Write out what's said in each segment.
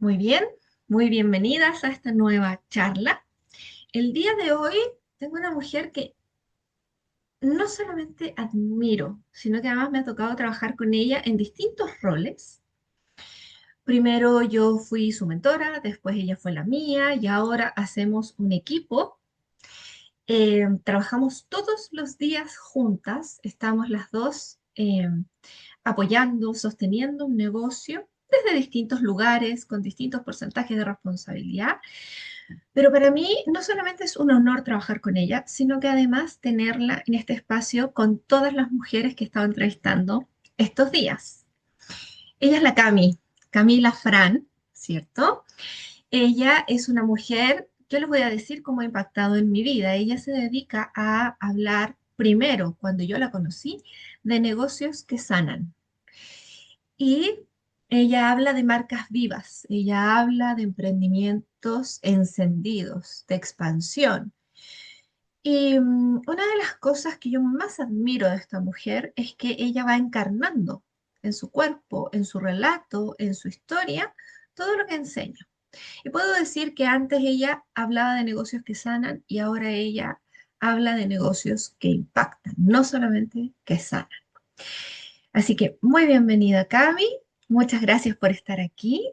Muy bien, muy bienvenidas a esta nueva charla. El día de hoy tengo una mujer que no solamente admiro, sino que además me ha tocado trabajar con ella en distintos roles. Primero yo fui su mentora, después ella fue la mía y ahora hacemos un equipo. Trabajamos todos los días juntas, estamos las dos apoyando, sosteniendo un negocio desde distintos lugares, con distintos porcentajes de responsabilidad. Pero para mí no solamente es un honor trabajar con ella, sino que además tenerla en este espacio con todas las mujeres que he estado entrevistando estos días. Ella es la Camila Fran, ¿cierto? Ella es una mujer, yo les voy a decir cómo ha impactado en mi vida. Ella se dedica a hablar primero, cuando yo la conocí, de negocios que sanan. Y ella habla de marcas vivas, ella habla de emprendimientos encendidos, de expansión. Y una de las cosas que yo más admiro de esta mujer es que ella va encarnando en su cuerpo, en su relato, en su historia, todo lo que enseña. Y puedo decir que antes ella hablaba de negocios que sanan y ahora ella habla de negocios que impactan, no solamente que sanan. Así que muy bienvenida, Cami. Muchas gracias por estar aquí.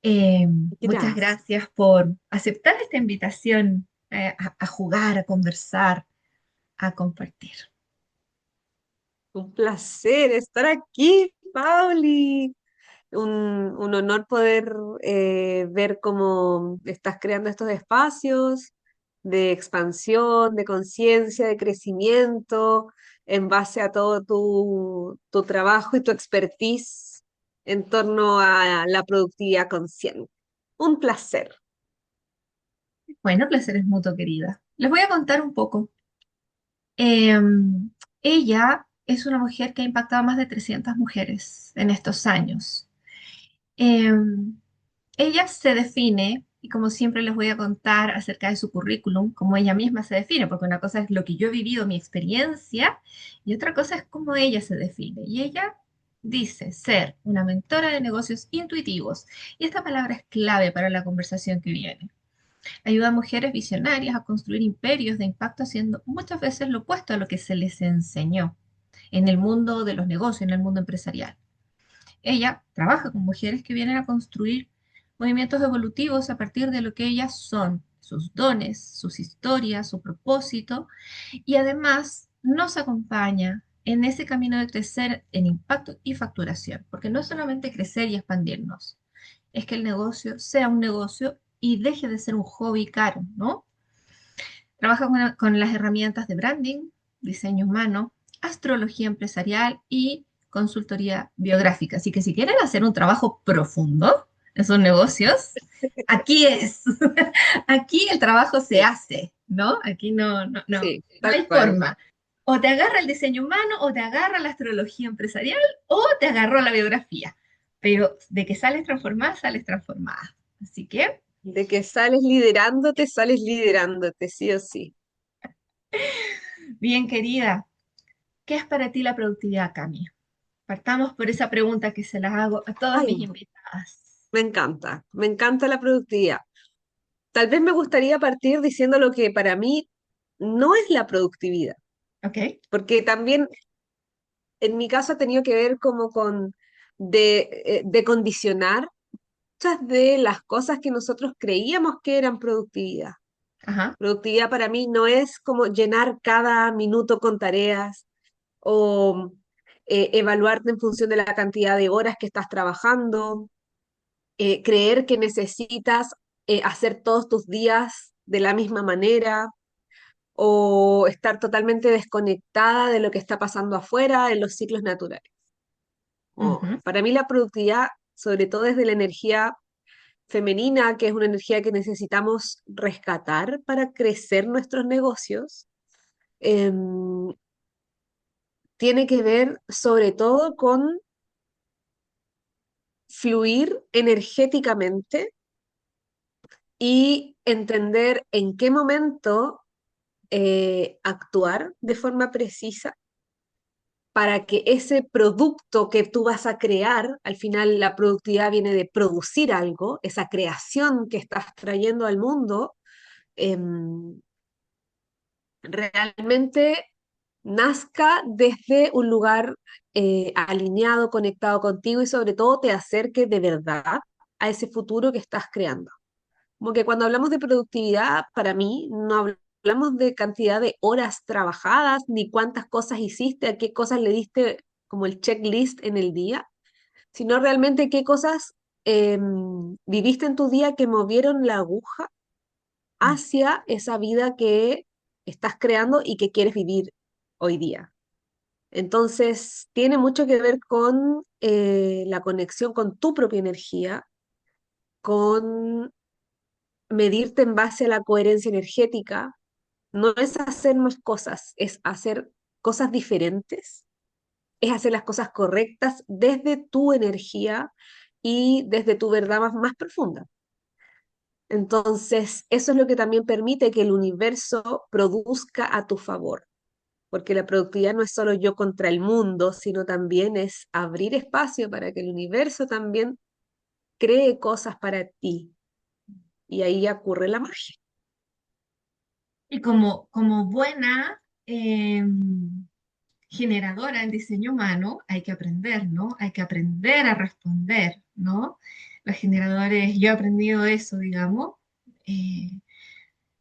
Muchas Gracias. gracias por aceptar esta invitación a jugar, a conversar, a compartir. Un placer estar aquí, Pauli. Un honor poder ver cómo estás creando estos espacios de expansión, de conciencia, de crecimiento, en base a todo tu trabajo y tu expertise en torno a la productividad consciente. Un placer. Bueno, placer es mutuo, querida. Les voy a contar un poco. Ella es una mujer que ha impactado a más de 300 mujeres en estos años. Em, Ella se define, y como siempre les voy a contar acerca de su currículum, como ella misma se define, porque una cosa es lo que yo he vivido, mi experiencia, y otra cosa es cómo ella se define. Y ella dice ser una mentora de negocios intuitivos, y esta palabra es clave para la conversación que viene. Ayuda a mujeres visionarias a construir imperios de impacto haciendo muchas veces lo opuesto a lo que se les enseñó en el mundo de los negocios, en el mundo empresarial. Ella trabaja con mujeres que vienen a construir movimientos evolutivos a partir de lo que ellas son, sus dones, sus historias, su propósito, y además nos acompaña en ese camino de crecer en impacto y facturación, porque no es solamente crecer y expandirnos, es que el negocio sea un negocio y deje de ser un hobby caro, ¿no? Trabaja con las herramientas de branding, diseño humano, astrología empresarial y consultoría biográfica. Así que si quieren hacer un trabajo profundo en sus negocios, aquí es. Aquí el trabajo se Sí, hace, ¿no? Aquí sí, no tal hay cual. forma. O te agarra el diseño humano, o te agarra la astrología empresarial, o te agarró la biografía. Pero de que sales transformada, sales transformada. Así que, De que sales liderándote, sí o sí. bien querida, ¿qué es para ti la productividad, Cami? Partamos por esa pregunta que se las hago a todas Ay, mis invitadas. me encanta la productividad. Tal vez me gustaría partir diciendo lo que para mí no es la productividad, ¿Ok? porque también en mi caso ha tenido que ver como con de condicionar muchas de las cosas que nosotros creíamos que eran productividad. Ajá. Productividad para mí no es como llenar cada minuto con tareas o evaluarte en función de la cantidad de horas que estás trabajando, creer que necesitas hacer todos tus días de la misma manera o estar totalmente desconectada de lo que está pasando afuera en los ciclos naturales. Ujú. Para mí la productividad, sobre todo desde la energía femenina, que es una energía que necesitamos rescatar para crecer nuestros negocios, em, tiene que ver sobre todo con fluir energéticamente y entender en qué momento actuar de forma precisa para que ese producto que tú vas a crear, al final la productividad viene de producir algo, esa creación que estás trayendo al mundo, em, realmente nazca desde un lugar alineado, conectado contigo y sobre todo te acerque de verdad a ese futuro que estás creando. Como que cuando hablamos de productividad, para mí no hablamos de cantidad de horas trabajadas, ni cuántas cosas hiciste, a qué cosas le diste como el checklist en el día, sino realmente qué cosas viviste en tu día que movieron la aguja hacia esa vida que estás creando y que quieres vivir hoy día. Entonces, tiene mucho que ver con la conexión con tu propia energía, con medirte en base a la coherencia energética. No es hacer más cosas, es hacer cosas diferentes, es hacer las cosas correctas desde tu energía y desde tu verdad más profunda. Entonces, eso es lo que también permite que el universo produzca a tu favor, porque la productividad no es solo yo contra el mundo, sino también es abrir espacio para que el universo también cree cosas para ti. Y ahí ocurre la magia. Y como buena generadora en diseño humano, hay que aprender, ¿no? Hay que aprender a responder, ¿no? Los generadores, yo he aprendido eso, digamos. eh,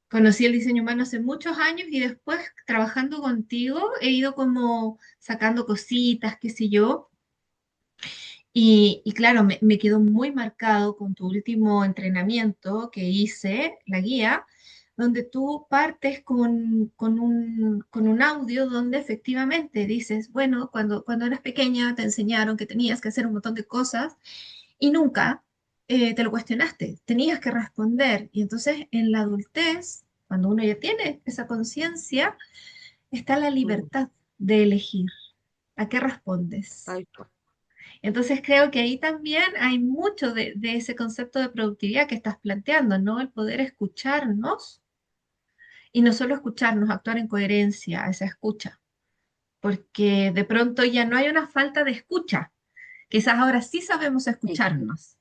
Conocí el diseño humano hace muchos años y después trabajando contigo he ido como sacando cositas, qué sé yo. Y claro, me quedó muy marcado con tu último entrenamiento que hice, la guía, donde tú partes con un audio donde efectivamente dices, bueno, cuando eras pequeña te enseñaron que tenías que hacer un montón de cosas y nunca te lo cuestionaste, tenías que responder. Y entonces en la adultez, cuando uno ya tiene esa conciencia, está la Mm, libertad de elegir a qué respondes. tal cual. Entonces creo que ahí también hay mucho de ese concepto de productividad que estás planteando, ¿no? El poder escucharnos y no solo escucharnos, actuar en coherencia a esa escucha, porque de pronto ya no hay una falta de escucha. Quizás ahora sí sabemos Sí, escucharnos,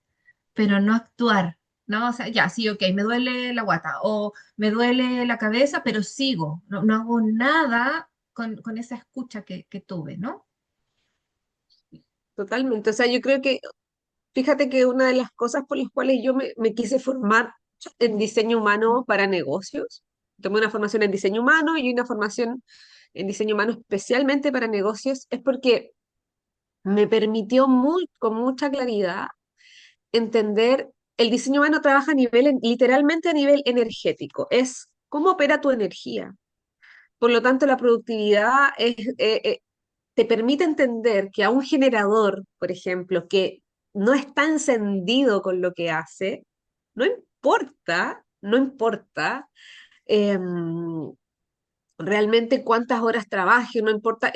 pero no actuar, ¿no? O sea, ya, sí, ok, me duele la guata o me duele la cabeza, pero sigo, no hago nada con esa escucha que tuve, ¿no? totalmente. O sea, yo creo que, fíjate que una de las cosas por las cuales yo me quise formar en diseño humano para negocios, tomé una formación en diseño humano y una formación en diseño humano especialmente para negocios, es porque me permitió con mucha claridad entender, el diseño humano trabaja a nivel, literalmente a nivel energético, es cómo opera tu energía. Por lo tanto, la productividad te permite entender que a un generador, por ejemplo, que no está encendido con lo que hace, no importa realmente cuántas horas trabaje, no importa,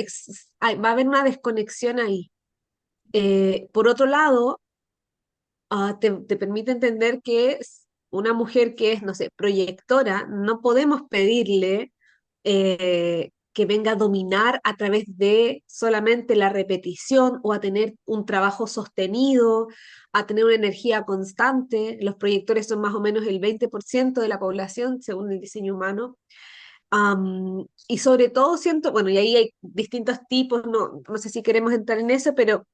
va a haber una desconexión ahí. Por otro lado, te permite entender que una mujer que es, no sé, proyectora, no podemos pedirle que venga a dominar a través de solamente la repetición o a tener un trabajo sostenido, a tener una energía constante. Los proyectores son más o menos el 20% de la población, según el diseño humano. Y sobre todo siento, bueno, y ahí hay distintos tipos, no sé si queremos entrar en eso, pero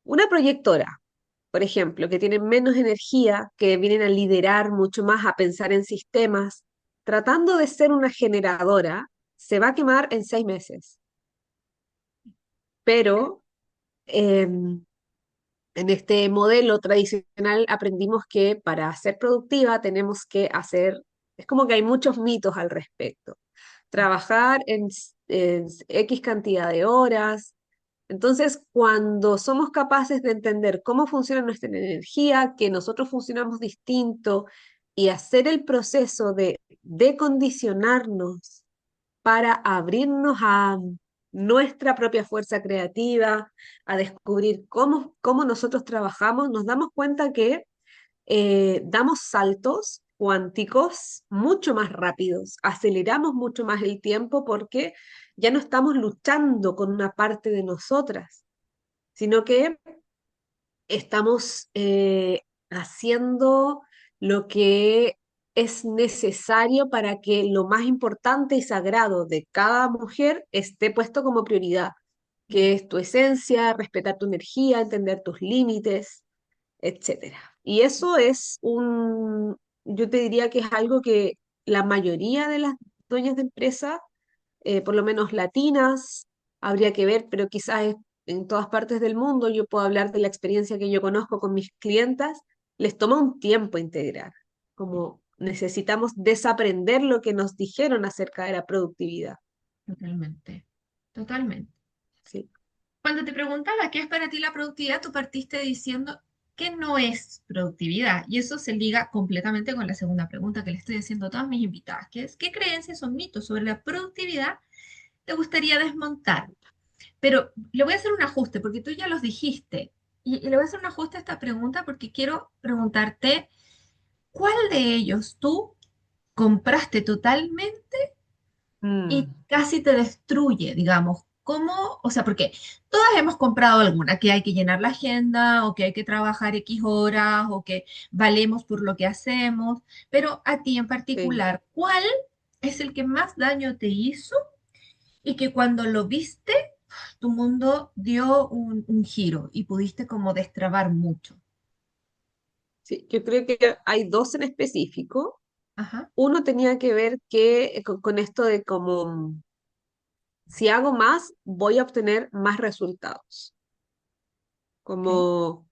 una proyectora, por ejemplo, que tienen menos energía, que vienen a liderar mucho más, a pensar en sistemas, tratando de ser una generadora, se va a quemar en 6 meses. Pero en este modelo tradicional aprendimos que para ser productiva tenemos que hacer, es como que hay muchos mitos al respecto. Trabajar en X cantidad de horas. Entonces, cuando somos capaces de entender cómo funciona nuestra energía, que nosotros funcionamos distinto y hacer el proceso de decondicionarnos para abrirnos a nuestra propia fuerza creativa, a descubrir cómo nosotros trabajamos, nos damos cuenta que damos saltos cuánticos mucho más rápidos, aceleramos mucho más el tiempo porque ya no estamos luchando con una parte de nosotras, sino que estamos haciendo lo que es necesario para que lo más importante y sagrado de cada mujer esté puesto como prioridad, Mm. que es tu esencia, respetar tu energía, entender tus límites, etcétera. Y eso es yo te diría que es algo que la mayoría de las dueñas de empresa, por lo menos latinas, habría que ver, pero quizás en todas partes del mundo, yo puedo hablar de la experiencia que yo conozco con mis clientas, les toma un tiempo integrar, como necesitamos desaprender lo que nos dijeron acerca de la productividad. Totalmente, totalmente. Sí. Cuando te preguntaba qué es para ti la productividad, tú partiste diciendo que no es productividad. Y eso se liga completamente con la segunda pregunta que le estoy haciendo a todas mis invitadas, que es ¿qué creencias o mitos sobre la productividad te gustaría desmontar? Pero le voy a hacer un ajuste porque tú ya los dijiste. Y le voy a hacer un ajuste a esta pregunta porque quiero preguntarte, ¿cuál de ellos tú compraste totalmente y Mm, casi te destruye, digamos? ¿Cómo? O sea, porque todas hemos comprado alguna, que hay que llenar la agenda o que hay que trabajar X horas o que valemos por lo que hacemos, pero a ti en sí. particular, ¿cuál es el que más daño te hizo y que cuando lo viste, tu mundo dio un giro y pudiste como destrabar mucho? Sí, yo creo que hay dos en específico. Ajá, Uno tenía que ver con esto de como si hago más, voy a obtener más resultados. ok. Como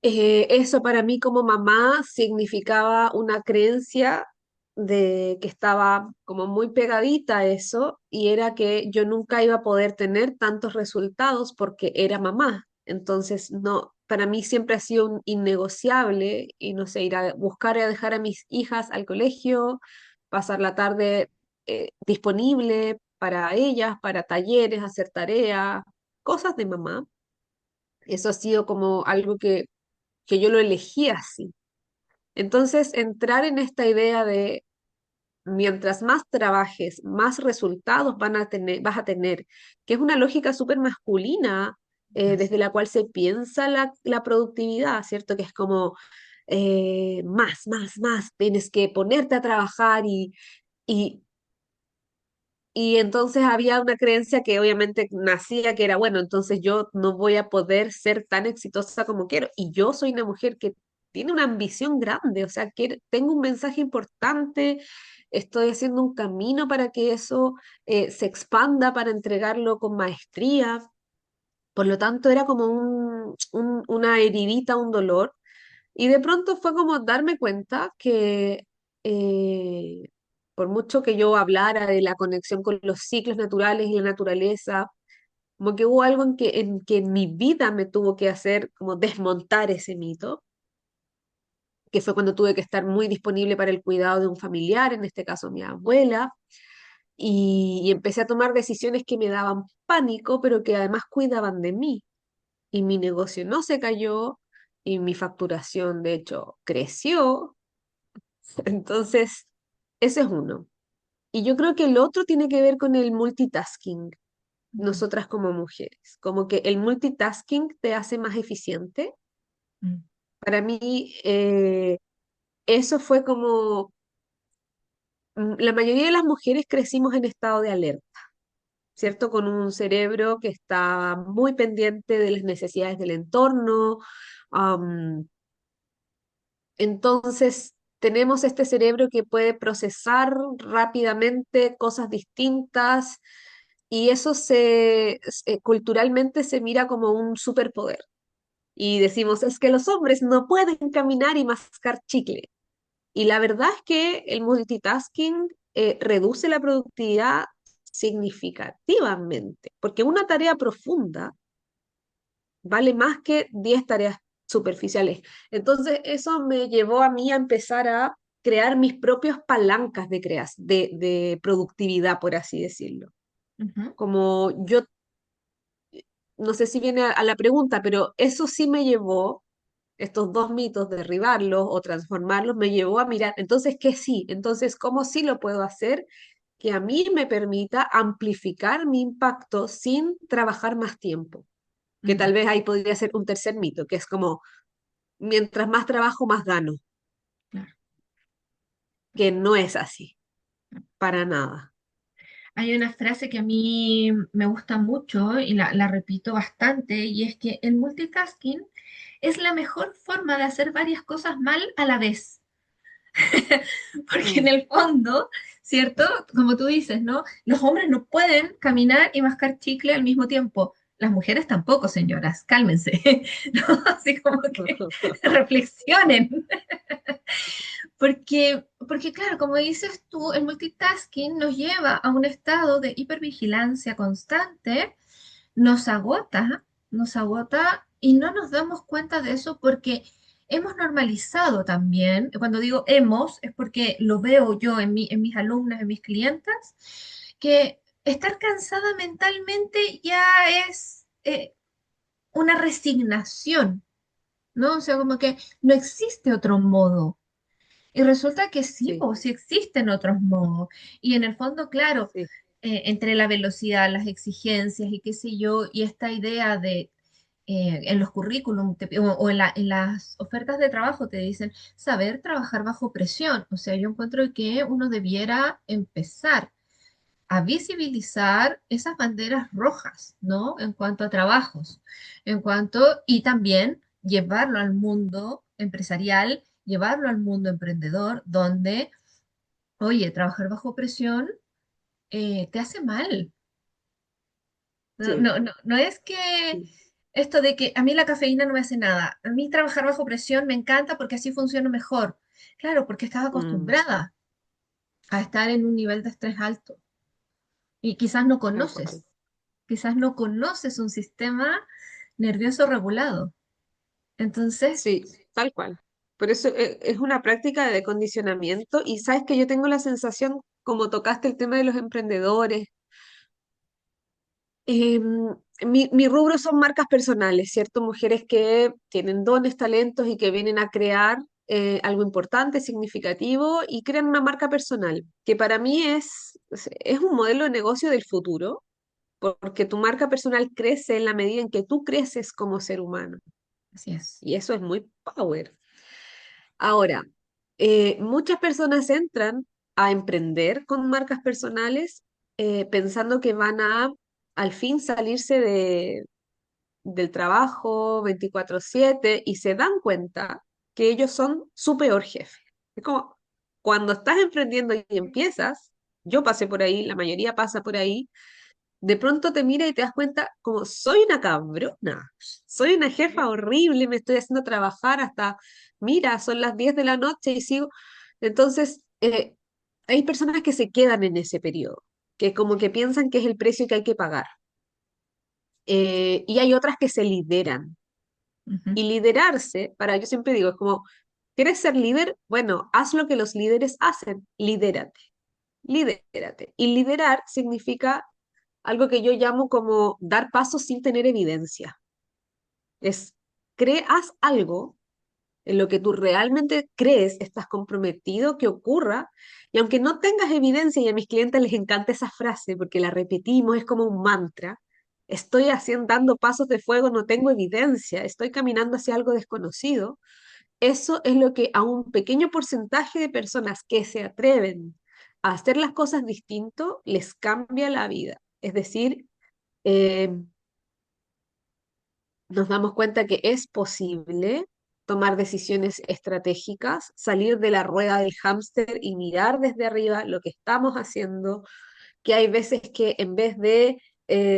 eso para mí como mamá significaba una creencia de que estaba como muy pegadita a eso y era que yo nunca iba a poder tener tantos resultados porque era mamá. Entonces, no, para mí siempre ha sido un innegociable y no sé, ir a buscar y a dejar a mis hijas al colegio, pasar la tarde disponible para ellas, para talleres, hacer tareas, cosas de mamá. Eso ha sido como algo que yo lo elegí así. Entonces, entrar en esta idea de mientras más trabajes, más resultados vas a tener, que es una lógica súper masculina, desde la cual se piensa la productividad, ¿cierto? Que es como más, tienes que ponerte a trabajar y, y entonces había una creencia que obviamente nacía, que era, bueno, entonces yo no voy a poder ser tan exitosa como quiero. Y yo soy una mujer que tiene una ambición grande, o sea, que tengo un mensaje importante, estoy haciendo un camino para que eso se expanda, para entregarlo con maestría. Por lo tanto, era como una heridita, un dolor. Y de pronto fue como darme cuenta que eh, por mucho que yo hablara de la conexión con los ciclos naturales y la naturaleza, como que hubo algo en que en mi vida me tuvo que hacer como desmontar ese mito, que fue cuando tuve que estar muy disponible para el cuidado de un familiar, en este caso mi abuela, y empecé a tomar decisiones que me daban pánico, pero que además cuidaban de mí. Y mi negocio no se cayó y mi facturación, de hecho, creció. Entonces, ese es uno. Y yo creo que el otro tiene que ver con el multitasking, Mm, nosotras como mujeres, como que el multitasking te hace más eficiente. mm, Para mí, eso fue como, la mayoría de las mujeres crecimos en estado de alerta, ¿cierto? Con un cerebro que está muy pendiente de las necesidades del entorno. am, entonces, tenemos este cerebro que puede procesar rápidamente cosas distintas y eso culturalmente se mira como un superpoder. Y decimos, es que los hombres no pueden caminar y mascar chicle. Y la verdad es que el multitasking reduce la productividad significativamente, porque una tarea profunda vale más que 10 tareas superficiales. Entonces, eso me llevó a mí a empezar a crear mis propias palancas de productividad, por así decirlo. ujú. Como yo, no sé si viene a la pregunta, pero eso sí me llevó, estos dos mitos, derribarlos o transformarlos, me llevó a mirar, entonces, ¿qué sí? Entonces, ¿cómo sí lo puedo hacer? que a mí me permita amplificar mi impacto sin trabajar más tiempo. Que tal Ujú, vez ahí podría ser un tercer mito, que es como, mientras más trabajo, más gano, claro. que no es así, para nada. Hay una frase que a mí me gusta mucho y la repito bastante, y es que el multitasking es la mejor forma de hacer varias cosas mal a la vez. Porque en Mm. el fondo, ¿cierto? Como tú dices, ¿no? Los hombres no pueden caminar y mascar chicle al mismo tiempo. Las mujeres tampoco, señoras, cálmense, ¿no? Así como que reflexionen. Porque claro, como dices tú, el multitasking nos lleva a un estado de hipervigilancia constante, nos agota, nos agota y no nos damos cuenta de eso porque hemos normalizado también, cuando digo hemos, es porque lo veo yo en mis alumnas, en mis clientes, que estar cansada mentalmente ya es una resignación, ¿no? O sea, como que no existe otro modo. Y resulta que sí, Sí, pues sí existen otros modos. Y en el fondo, claro, sí, entre la velocidad, las exigencias y qué sé yo, y esta idea de en los currículum o en las ofertas de trabajo te dicen saber trabajar bajo presión. O sea, yo encuentro que uno debiera empezar a visibilizar esas banderas rojas, ¿no? En cuanto a trabajos, y también llevarlo al mundo empresarial, llevarlo al mundo emprendedor, donde, oye, trabajar bajo presión te hace mal. No, sí, no, no, no es que sí. esto de que a mí la cafeína no me hace nada. A mí trabajar bajo presión me encanta porque así funciono mejor. Claro, porque estás Mm, acostumbrada a estar en un nivel de estrés alto y tal cual. quizás no conoces un sistema nervioso regulado. Entonces, Sí, tal cual. Por eso es una práctica de condicionamiento y sabes que yo tengo la sensación, como tocaste el tema de los emprendedores, mi rubro son marcas personales, ¿cierto? Mujeres que tienen dones, talentos y que vienen a crear algo importante, significativo y crean una marca personal, que para mí es un modelo de negocio del futuro, porque tu marca personal crece en la medida en que tú creces como ser humano. así es. Y eso es muy power. Ahora, muchas personas entran a emprender con marcas personales pensando que van a al fin salirse del trabajo 24/7 y se dan cuenta que ellos son su peor jefe. Es como cuando estás emprendiendo y empiezas, yo pasé por ahí, la mayoría pasa por ahí, de pronto te mira y te das cuenta como soy una cabrona, soy una jefa horrible, me estoy haciendo trabajar hasta, mira, son las 10 de la noche y sigo. Entonces, hay personas que se quedan en ese periodo, que como que piensan que es el precio que hay que pagar. Y hay otras que se lideran. Ujú, Y liderarse, para yo siempre digo, es como, ¿quieres ser líder? Bueno, haz lo que los líderes hacen, lidérate, lidérate. Y liderar significa algo que yo llamo como dar pasos sin tener evidencia. Es, haz algo en lo que tú realmente crees, estás comprometido que ocurra, y aunque no tengas evidencia, y a mis clientes les encanta esa frase porque la repetimos, es como un mantra, estoy haciendo, dando pasos de fuego, no tengo evidencia, estoy caminando hacia algo desconocido, eso es lo que a un pequeño porcentaje de personas que se atreven a hacer las cosas distinto les cambia la vida. Es decir, eh, nos damos cuenta que es posible tomar decisiones estratégicas, salir de la rueda del hámster y mirar desde arriba lo que estamos haciendo, que hay veces que en vez de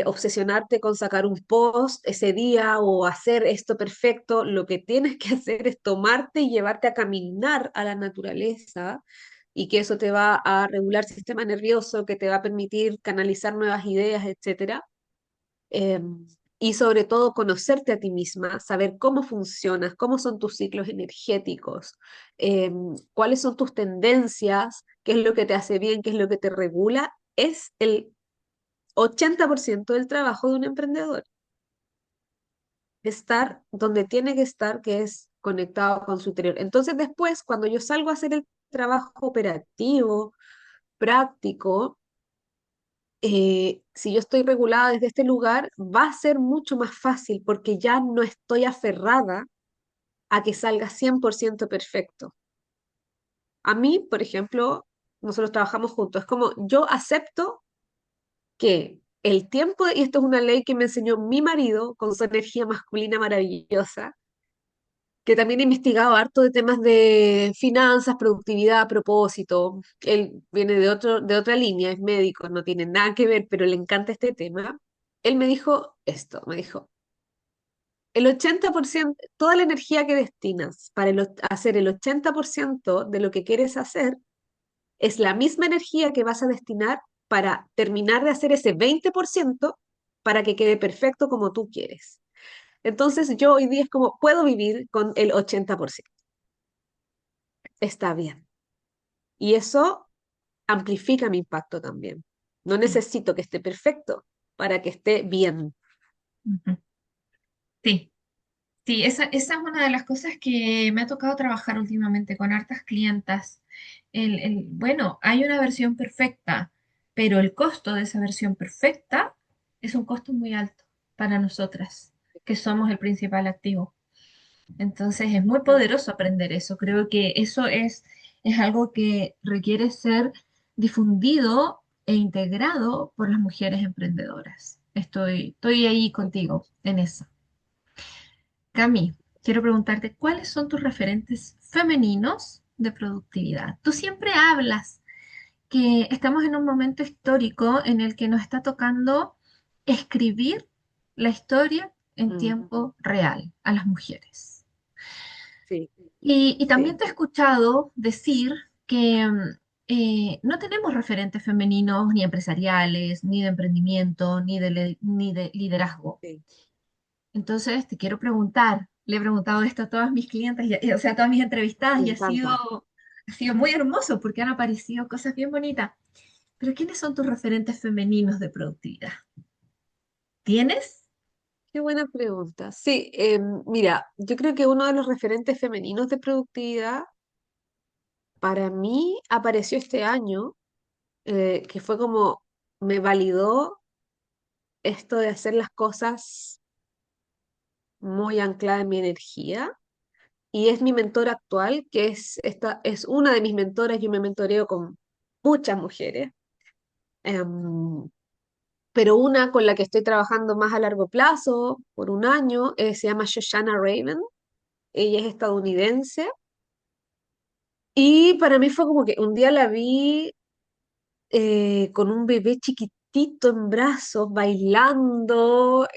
obsesionarte con sacar un post ese día o hacer esto perfecto, lo que tienes que hacer es tomarte y llevarte a caminar a la naturaleza y que eso te va a regular el sistema nervioso, que te va a permitir canalizar nuevas ideas, etcétera, eh, y sobre todo conocerte a ti misma, saber cómo funcionas, cómo son tus ciclos energéticos, cuáles son tus tendencias, qué es lo que te hace bien, qué es lo que te regula, es el 80% del trabajo de un emprendedor. Estar donde tiene que estar, que es conectado con su interior. Entonces después, cuando yo salgo a hacer el trabajo operativo, práctico, si yo estoy regulada desde este lugar, va a ser mucho más fácil porque ya no estoy aferrada a que salga 100% perfecto. A mí, por ejemplo, nosotros trabajamos juntos, es como yo acepto que el tiempo, y esto es una ley que me enseñó mi marido con su energía masculina maravillosa, que también ha investigado harto de temas de finanzas, productividad, propósito. Él viene de otra línea, es médico, no tiene nada que ver, pero le encanta este tema. Él me dijo esto, me dijo, el 80%, toda la energía que destinas para hacer el 80% de lo que quieres hacer, es la misma energía que vas a destinar para terminar de hacer ese 20% para que quede perfecto como tú quieres. Entonces yo hoy día es como, puedo vivir con el 80%. Está bien. Y eso amplifica mi impacto también. No Sí. necesito que esté perfecto para que esté bien. Ujú. Sí, sí, esa es una de las cosas que me ha tocado trabajar últimamente con hartas clientas. Bueno, hay una versión perfecta, pero el costo de esa versión perfecta es un costo muy alto para nosotras, que somos el principal activo. Entonces es muy poderoso aprender eso. Creo que eso es algo que requiere ser difundido e integrado por las mujeres emprendedoras. Estoy ahí contigo en eso. Cami, quiero preguntarte, ¿cuáles son tus referentes femeninos de productividad? Tú siempre hablas que estamos en un momento histórico en el que nos está tocando escribir la historia en Mm, tiempo real a las mujeres. sí, Y también sí, te he escuchado decir que no tenemos referentes femeninos ni empresariales, ni de emprendimiento, ni de liderazgo. sí, Entonces, te quiero preguntar, le he preguntado esto a todas mis clientes, o sea, a todas mis entrevistadas, me y encanta. ha sido muy hermoso porque han aparecido cosas bien bonitas. Pero ¿quiénes son tus referentes femeninos de productividad? ¿Tienes? Qué buena pregunta. Sí, mira, yo creo que uno de los referentes femeninos de productividad para mí apareció este año, que fue como me validó esto de hacer las cosas muy anclada en mi energía. Y es mi mentora actual, que es una de mis mentoras. Yo me mentoreo con muchas mujeres, em, pero una con la que estoy trabajando más a largo plazo, por un año, se llama Shoshana Raven. Ella es estadounidense. Y para mí fue como que un día la vi con un bebé chiquitito en brazos, bailando,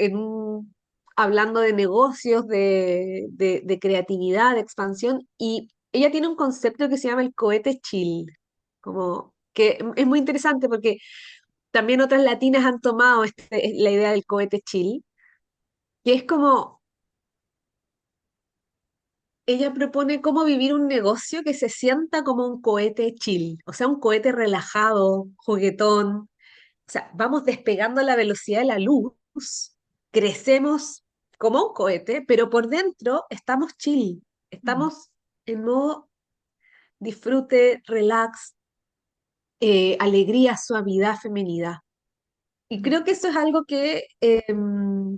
hablando de negocios, de creatividad, de expansión, y ella tiene un concepto que se llama el cohete chill, como que es muy interesante porque también otras latinas han tomado la idea del cohete chill, que es como, ella propone cómo vivir un negocio que se sienta como un cohete chill, o sea, un cohete relajado, juguetón. O sea, vamos despegando a la velocidad de la luz, crecemos como un cohete, pero por dentro estamos chill, Mm, estamos en modo disfrute, relax, alegría, suavidad, feminidad. Y mm. creo que eso es algo que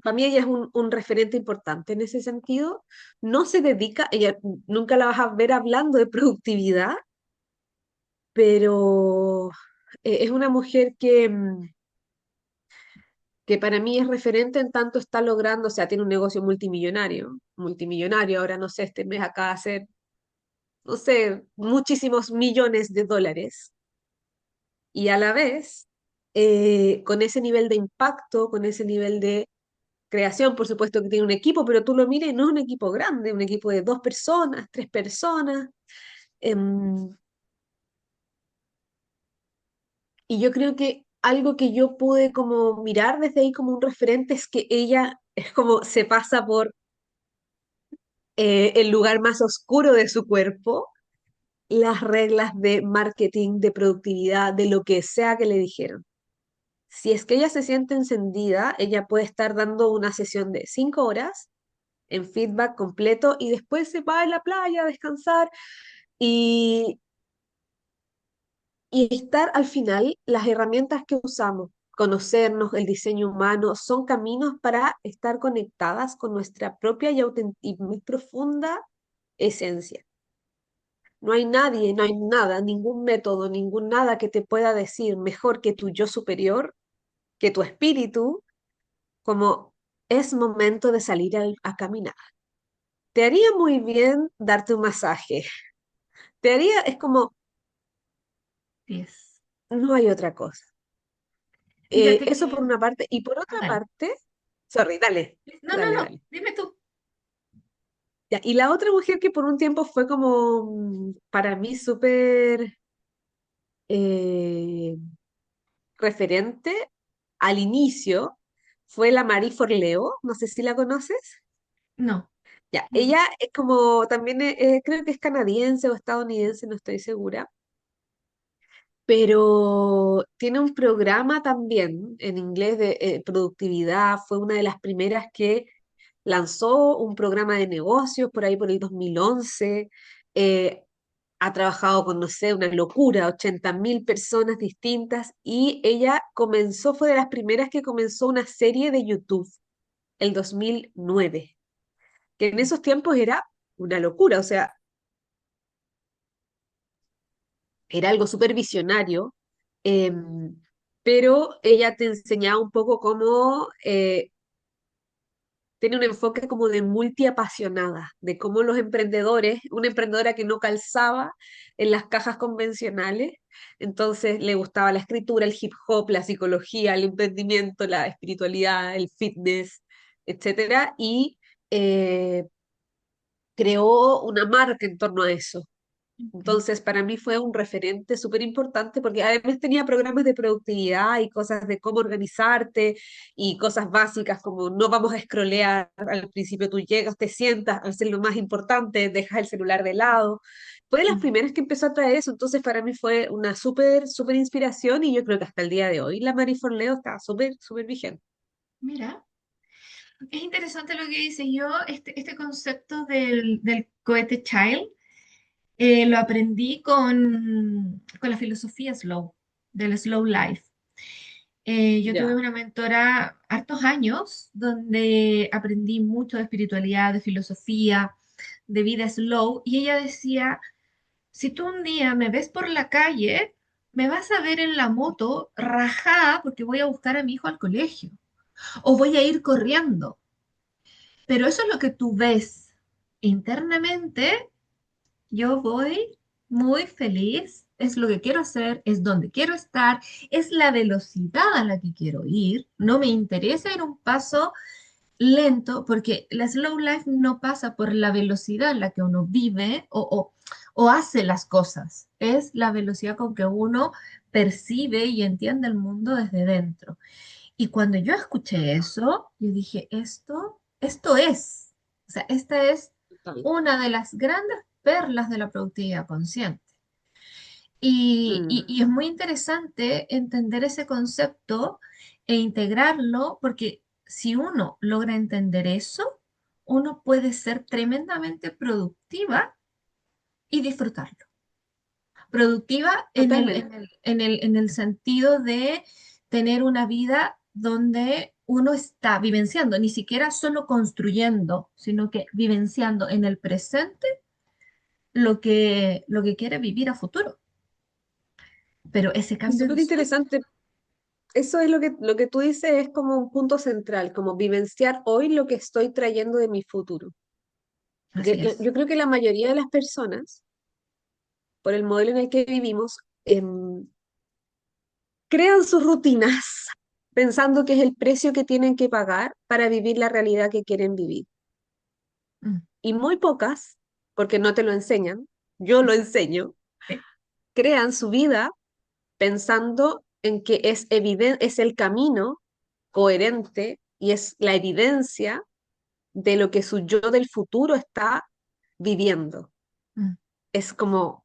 para mí ella es un referente importante en ese sentido. No se dedica, ella nunca la vas a ver hablando de productividad, pero es una mujer que para mí es referente en tanto está logrando, o sea, tiene un negocio multimillonario, multimillonario, ahora no sé, este mes acaba de hacer, no sé, muchísimos millones de dólares, y a la vez, con ese nivel de impacto, con ese nivel de creación, por supuesto que tiene un equipo, pero tú lo mires, y no es un equipo grande, un equipo de 2 personas, 3 personas, em, y yo creo que algo que yo pude como mirar desde ahí como un referente es que ella es como se pasa por el lugar más oscuro de su cuerpo, las reglas de marketing, de productividad, de lo que sea que le dijeron. Si es que ella se siente encendida, ella puede estar dando una sesión de 5 horas en feedback completo y después se va a la playa a descansar y, y estar al final las herramientas que usamos. conocernos, el diseño humano, son caminos para estar conectadas con nuestra propia y muy profunda esencia. No hay nadie, no hay nada, ningún método, ningún nada que te pueda decir mejor que tu yo superior, que tu espíritu, como es momento de salir a caminar. Te haría muy bien darte un masaje. Te haría, es como, Yes. no hay otra cosa. Fíjate Eso por que... una parte. Y por Ah, otra dale. parte, sorry, dale, No, no, dale, no, dale. dime tú. Ya, y la otra mujer que por un tiempo fue como para mí súper eh, referente al inicio fue la Marie Forleo, no sé si la conoces. No. Ya, Mm. ella es como también creo que es canadiense o estadounidense, no estoy segura, pero tiene un programa también en inglés de productividad, fue una de las primeras que lanzó un programa de negocios por ahí por el 2011. eh, ha trabajado con, no sé, una locura, 80.000 personas distintas y ella comenzó, fue de las primeras que comenzó una serie de YouTube el 2009, que en esos tiempos era una locura, o sea, era algo súper visionario, pero ella te enseñaba un poco cómo tiene un enfoque como de multiapasionada, de cómo los emprendedores, una emprendedora que no calzaba en las cajas convencionales, entonces le gustaba la escritura, el hip hop, la psicología, el emprendimiento, la espiritualidad, el fitness, etcétera, y eh, creó una marca en torno a eso. Ok. Entonces, para mí fue un referente súper importante porque además tenía programas de productividad y cosas de cómo organizarte y cosas básicas como no vamos a scrollear al principio, tú llegas, te sientas, haces lo más importante, dejas el celular de lado. Fue de las Mm. primeras que empezó a traer eso, entonces para mí fue una súper, súper inspiración y yo creo que hasta el día de hoy la Marie Forleo está súper, súper vigente. Mira, es interesante lo que dices. Yo, este concepto del cohete child, lo aprendí con la filosofía slow, del slow life. Yo tuve Ya, una mentora hartos años donde aprendí mucho de espiritualidad, de filosofía, de vida slow, y ella decía, si tú un día me ves por la calle, me vas a ver en la moto rajada porque voy a buscar a mi hijo al colegio o voy a ir corriendo, pero eso es lo que tú ves. Internamente, yo voy muy feliz, es lo que quiero hacer, es donde quiero estar, es la velocidad a la que quiero ir. No me interesa ir un paso lento porque la slow life no pasa por la velocidad en la que uno vive o hace las cosas, es la velocidad con que uno percibe y entiende el mundo desde dentro. Y cuando yo escuché eso, yo dije, esto es, o sea, esta es total. una de las grandes perlas de la productividad consciente. Y Mm. es muy interesante entender ese concepto e integrarlo, porque si uno logra entender eso, uno puede ser tremendamente productiva y disfrutarlo. Productiva Totalmente. en el sentido de tener una vida donde uno está vivenciando, ni siquiera solo construyendo, sino que vivenciando en el presente lo que quiere vivir a futuro. Pero ese Es cambio de súper switch, interesante. Eso es lo que tú dices, es como un punto central, como vivenciar hoy lo que estoy trayendo de mi futuro. Porque así es. yo creo que la mayoría de las personas, por el modelo en el que vivimos, crean sus rutinas pensando que es el precio que tienen que pagar para vivir la realidad que quieren vivir. Mm, Y muy pocas, porque no te lo enseñan, yo lo enseño, sí, crean su vida pensando en que es evidente, es el camino coherente y es la evidencia de lo que su yo del futuro está viviendo. mm, Es como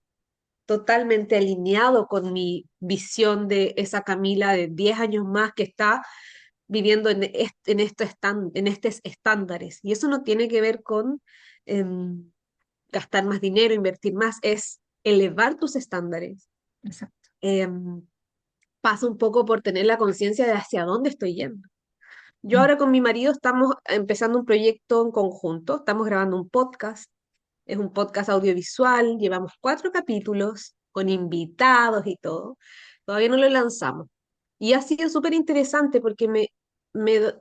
totalmente alineado con mi visión de esa Camila de 10 años más que está viviendo en estos estándares. Y eso no tiene que ver con gastar más dinero, invertir más, es elevar tus estándares. exacto. em, pasa un poco por tener la conciencia de hacia dónde estoy yendo. Yo Mm, ahora con mi marido estamos empezando un proyecto en conjunto, estamos grabando un podcast, es un podcast audiovisual, llevamos 4 capítulos con invitados y todo, todavía no lo lanzamos. Y ha sido súper interesante porque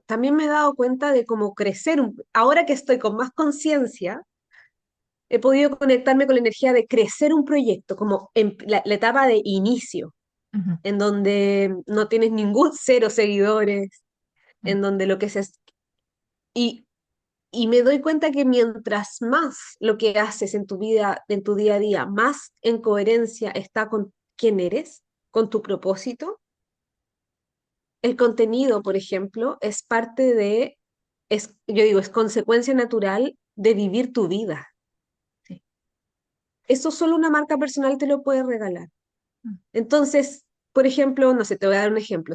también me he dado cuenta de cómo crecer, ahora que estoy con más conciencia, he podido conectarme con la energía de crecer un proyecto, como en la etapa de inicio, ujú, en donde no tienes ningún cero seguidores, mm. en donde lo que se... Y, y me doy cuenta que mientras más lo que haces en tu vida, en tu día a día, más en coherencia está con quién eres, con tu propósito, el contenido, por ejemplo, es parte de, yo digo, es consecuencia natural de vivir tu vida. Sí. Eso solo una marca personal te lo puede regalar. Mm, Entonces, por ejemplo, no sé, te voy a dar un ejemplo.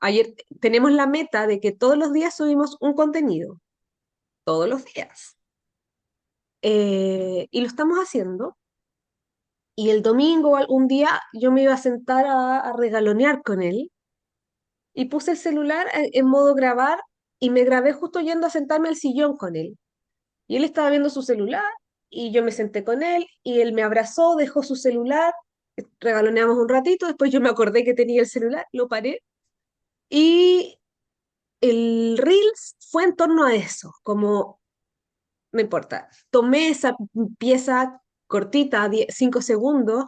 Ayer tenemos la meta de que todos los días subimos un contenido, todos los días. Y lo estamos haciendo. Y el domingo, un día, yo me iba a sentar a regalonear con él y puse el celular en modo grabar y me grabé justo yendo a sentarme al sillón con él. Y él estaba viendo su celular y yo me senté con él y él me abrazó, dejó su celular, regaloneamos un ratito, después yo me acordé que tenía el celular, lo paré y el Reels fue en torno a eso, como, no importa, tomé esa pieza cortita, 5 segundos,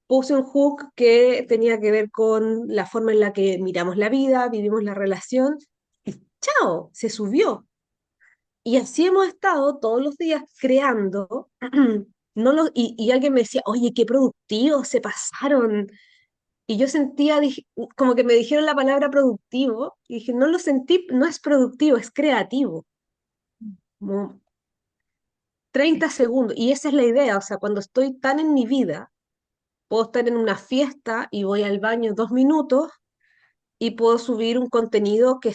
puse un hook que tenía que ver con la forma en la que miramos la vida, vivimos la relación, y chao, se subió. Y así hemos estado todos los días creando, y alguien me decía, oye, qué productivos se pasaron. Y yo sentía como que me dijeron la palabra productivo, y dije, no lo sentí, no es productivo, es creativo. mm. Como Sí, 30 segundos. Y esa es la idea, o sea, cuando estoy tan en mi vida, puedo estar en una fiesta y voy al baño 2 minutos y puedo subir un contenido que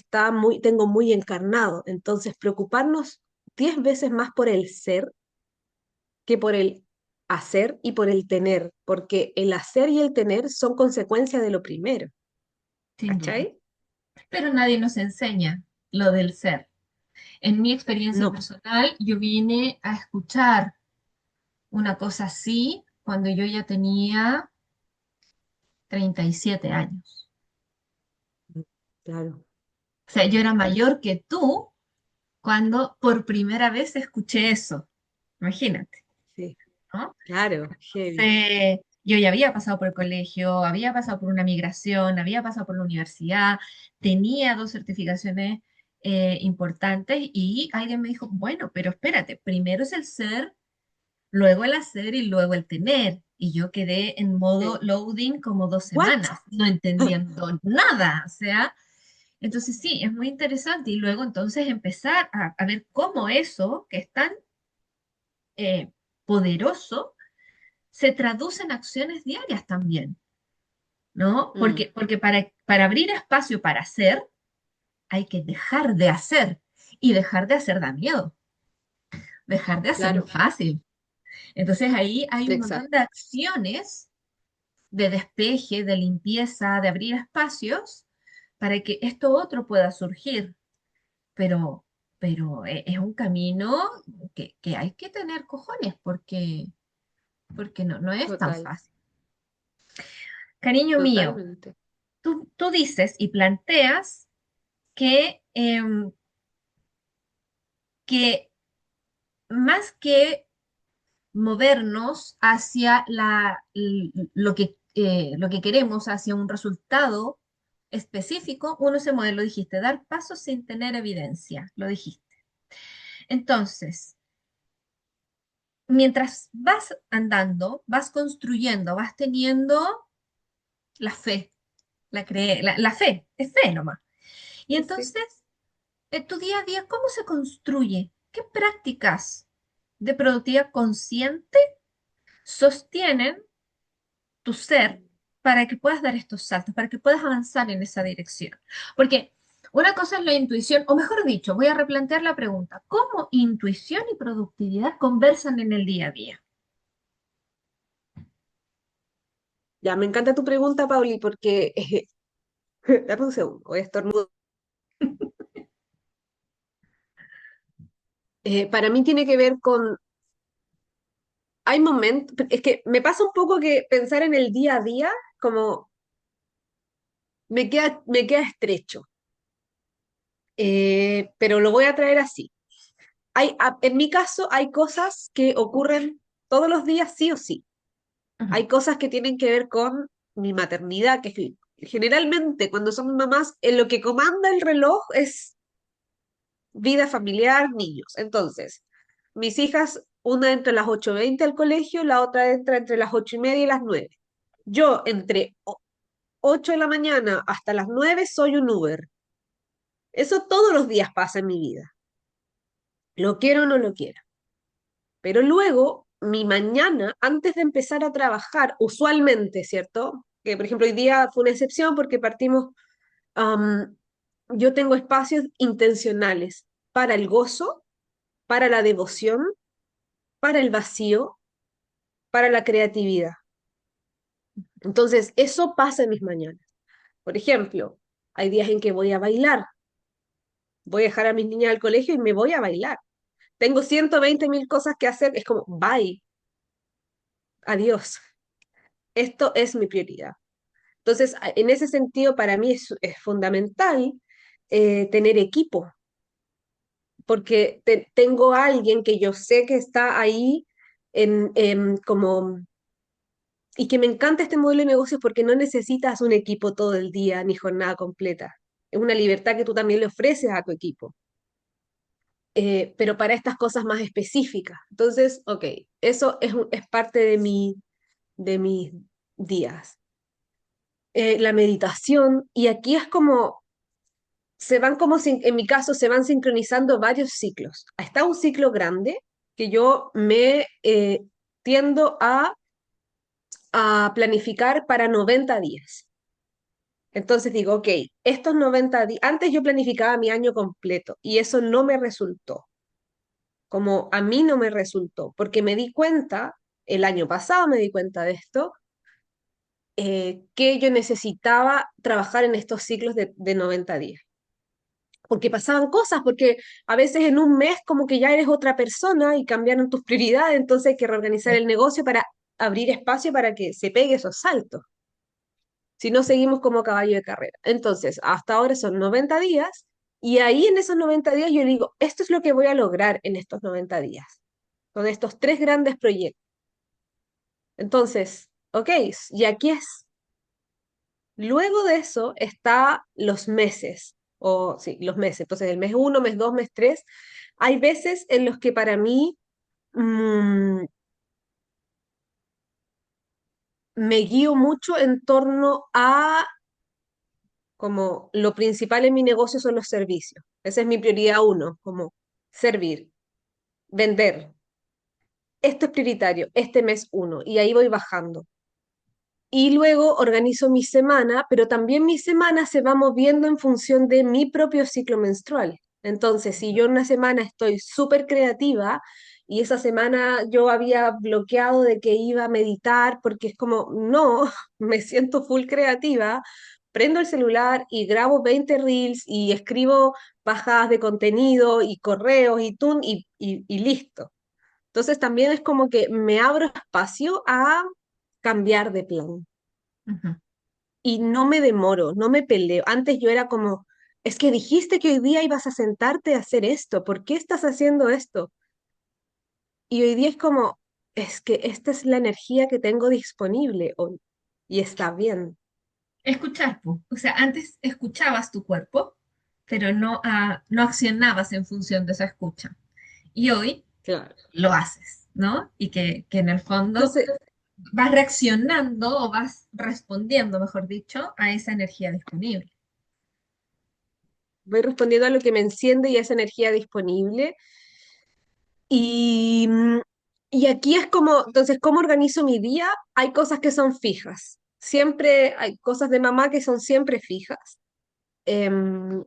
tengo muy encarnado. Entonces, preocuparnos 10 veces más por el ser que por el hacer y por el tener, porque el hacer y el tener son consecuencia de lo primero, sin duda. ¿cachai? Pero nadie nos enseña lo del ser. En mi experiencia No, personal, yo vine a escuchar una cosa así cuando yo ya tenía 37 años. claro, O sea, yo era mayor que tú cuando por primera vez escuché eso. Imagínate, sí, ¿no? claro, heavy. Yo ya había pasado por el colegio, había pasado por una migración, había pasado por la universidad, tenía 2 certificaciones importantes y alguien me dijo, bueno, pero espérate, primero es el ser, luego el hacer y luego el tener. Y yo quedé en modo Sí. loading como dos ¿What? semanas, no entendiendo nada. O sea, entonces sí, es muy interesante. Y luego entonces empezar a ver cómo eso, que es tan poderoso, se traduce en acciones diarias también, ¿no? Mm, Porque para abrir espacio para hacer, hay que dejar de hacer. Y dejar de hacer da miedo. Dejar de hacer no es claro, fácil. Entonces ahí hay un montón de exacto, acciones de despeje, de limpieza, de abrir espacios para que esto otro pueda surgir. Pero, pero es un camino que hay que tener cojones porque no es tan total, fácil. Cariño mío, totalmente. tú dices y planteas que más que movernos hacia lo que queremos, hacia un resultado específico, uno se mueve, lo dijiste, dar pasos sin tener evidencia, lo dijiste. Entonces, mientras vas andando, vas construyendo, vas teniendo la fe, la fe, es fe nomás. Y Sí, sí. entonces, en tu día a día, ¿cómo se construye? ¿Qué prácticas de productividad consciente sostienen tu ser para que puedas dar estos saltos, para que puedas avanzar en esa dirección? Porque una cosa es la intuición, o mejor dicho, voy a replantear la pregunta, ¿cómo intuición y productividad conversan en el día a día? Ya, me encanta tu pregunta, Pauli, porque Dame un segundo, voy a estornudar. Para mí tiene que ver con, hay momentos, es que me pasa un poco que pensar en el día a día, como me queda estrecho. Pero lo voy a traer así. En mi caso, hay cosas que ocurren todos los días, sí o sí. Ujú, Hay cosas que tienen que ver con mi maternidad, generalmente cuando somos mamás, en lo que comanda el reloj es vida familiar, niños. Entonces, mis hijas, una entra a las 8:20 al colegio, la otra entra entre las 8:30 y las 9. Yo, entre 8 de la mañana hasta las 9 soy un Uber. Eso todos los días pasa en mi vida. Lo quiero o no lo quiero. Pero luego, mi mañana, antes de empezar a trabajar, usualmente, ¿cierto? Que por ejemplo hoy día fue una excepción porque partimos, am, yo tengo espacios intencionales para el gozo, para la devoción, para el vacío, para la creatividad. Entonces, eso pasa en mis mañanas. Por ejemplo, hay días en que voy a bailar, voy a dejar a mis niñas al colegio y me voy a bailar. Tengo 120.000 cosas que hacer, es como, bye, adiós. Esto es mi prioridad. Entonces, en ese sentido, para mí es fundamental tener equipo, porque tengo a alguien que yo sé que está ahí como, y que me encanta este modelo de negocios porque no necesitas un equipo todo el día ni jornada completa. Es una libertad que tú también le ofreces a tu equipo, pero para estas cosas más específicas. Entonces, ok, eso es parte de mis días. La meditación, y aquí es como en mi caso, se van sincronizando varios ciclos. Está un ciclo grande que yo me tiendo a planificar para 90 días. Entonces digo, ok, estos 90 días, antes yo planificaba mi año completo y eso no me resultó, como a mí no me resultó, porque me di cuenta, el año pasado me di cuenta de esto, que yo necesitaba trabajar en estos ciclos de 90 días. Porque pasaban cosas, porque a veces en un mes como que ya eres otra persona y cambiaron tus prioridades, entonces hay que reorganizar sí. el negocio para abrir espacio para que se pegue esos saltos. Si no, seguimos como caballo de carrera. Entonces, hasta ahora son 90 días y ahí en esos 90 días yo digo, esto es lo que voy a lograr en estos 90 días, con estos tres grandes proyectos. Entonces, ok, y aquí es. Luego de eso está los meses, o sí, los meses. Entonces, el mes uno, mes 2, mes 3. Hay veces en los que para mí mm, me guío mucho en torno a como lo principal en mi negocio son los servicios. Esa es mi prioridad uno, como servir, vender. Esto es prioritario, este mes uno, y ahí voy bajando. Y luego organizo mi semana, pero también mi semana se va moviendo en función de mi propio ciclo menstrual. Entonces, si yo una semana estoy súper creativa y esa semana yo había bloqueado de que iba a meditar porque es como, no, me siento full creativa, prendo el celular y grabo 20 reels y escribo bajadas de contenido y correos y listo. Entonces también es como que me abro espacio a cambiar de plan Ujú. y no me demoro, no me peleo. Antes yo era como, es que dijiste que hoy día ibas a sentarte a hacer esto, ¿por qué estás haciendo esto? Y hoy día es como, es que esta es la energía que tengo disponible hoy y está bien. Escuchar, po. O sea, antes escuchabas tu cuerpo, pero no, no accionabas en función de esa escucha. Y hoy Claro. lo haces, ¿no? Y que en el fondo Entonces, vas reaccionando o vas respondiendo, mejor dicho, a esa energía disponible. voy respondiendo a lo que me enciende y a esa energía disponible. Y, y aquí es como, entonces, ¿cómo organizo mi día? Hay cosas que son fijas. Siempre hay cosas de mamá que son siempre fijas. Em,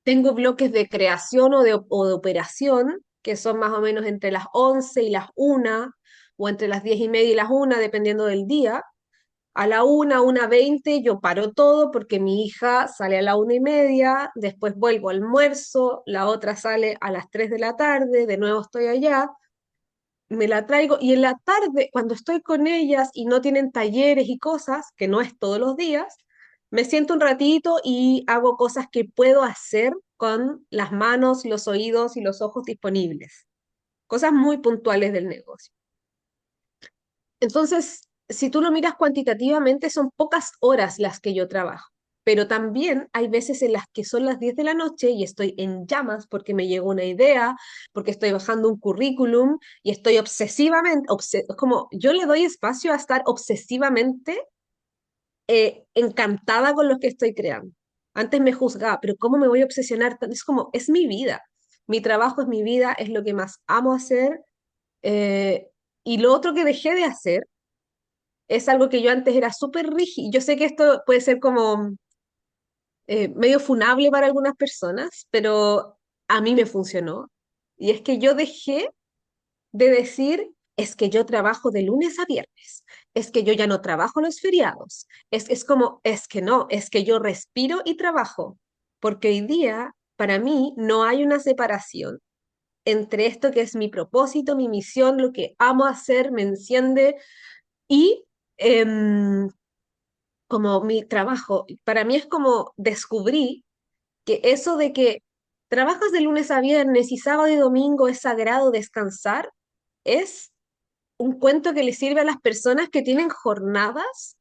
Tengo bloques de creación o de operación, que son más o menos entre las 11 y las 1, o entre las 10:30 y las 1, dependiendo del día. A la 1:20 yo paro todo porque mi hija sale a la 1:30, después vuelvo al almuerzo, la otra sale a las 3 de la tarde, de nuevo estoy allá, me la traigo y en la tarde, cuando estoy con ellas y no tienen talleres y cosas, que no es todos los días, me siento un ratito y hago cosas que puedo hacer con las manos, los oídos y los ojos disponibles. Cosas muy puntuales del negocio. Entonces, si tú lo miras cuantitativamente, son pocas horas las que yo trabajo, pero también hay veces en las que son las 10 de la noche y estoy en llamas porque me llegó una idea, porque estoy bajando un currículum y estoy obsesivamente, como yo le doy espacio a estar obsesivamente encantada con lo que estoy creando. Antes me juzgaba, pero ¿cómo me voy a obsesionar? Es como, es mi vida. Mi trabajo es mi vida, es lo que más amo hacer. eh, y lo otro que dejé de hacer es algo que yo antes era súper rígido. Yo sé que esto puede ser como medio funable para algunas personas, pero a mí me funcionó. Y es que yo dejé de decir, es que yo trabajo de lunes a viernes, es que yo ya no trabajo los feriados, es como, es que no, es que yo respiro y trabajo, porque hoy día para mí no hay una separación entre esto que es mi propósito, mi misión, lo que amo hacer, me enciende y como mi trabajo. Para mí es como descubrí que eso de que trabajas de lunes a viernes y sábado y domingo es sagrado descansar, es un cuento que le sirve a las personas que tienen jornadas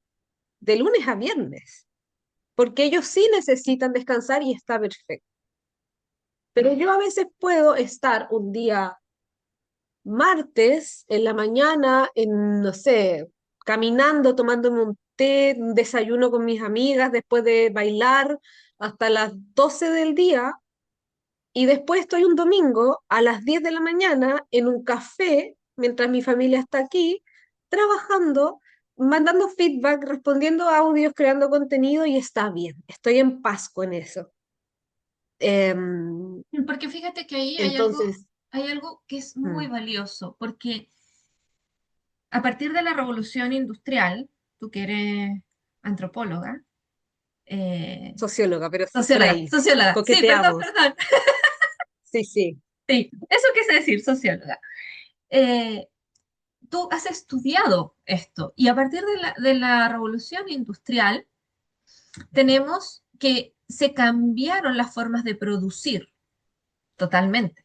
de lunes a viernes, porque ellos sí necesitan descansar y está perfecto. Pero yo a veces puedo estar un día martes en la mañana, en, no sé, caminando, tomándome un té, un desayuno con mis amigas después de bailar hasta las 12 del día, y después estoy un domingo a las 10 de la mañana en un café, mientras mi familia está aquí, trabajando, mandando feedback, respondiendo audios, creando contenido y está bien, estoy en paz con eso. Em, Porque fíjate que ahí entonces, hay algo que es muy mm, valioso, porque a partir de la revolución industrial, tú que eres antropóloga, eh, socióloga, pero sí por socióloga, ahí, socióloga, sí, perdón, coqueteamos. perdón, Sí, sí. sí, eso quise decir, socióloga. Eh, Tú has estudiado esto y a partir de de la revolución industrial tenemos que se cambiaron las formas de producir totalmente.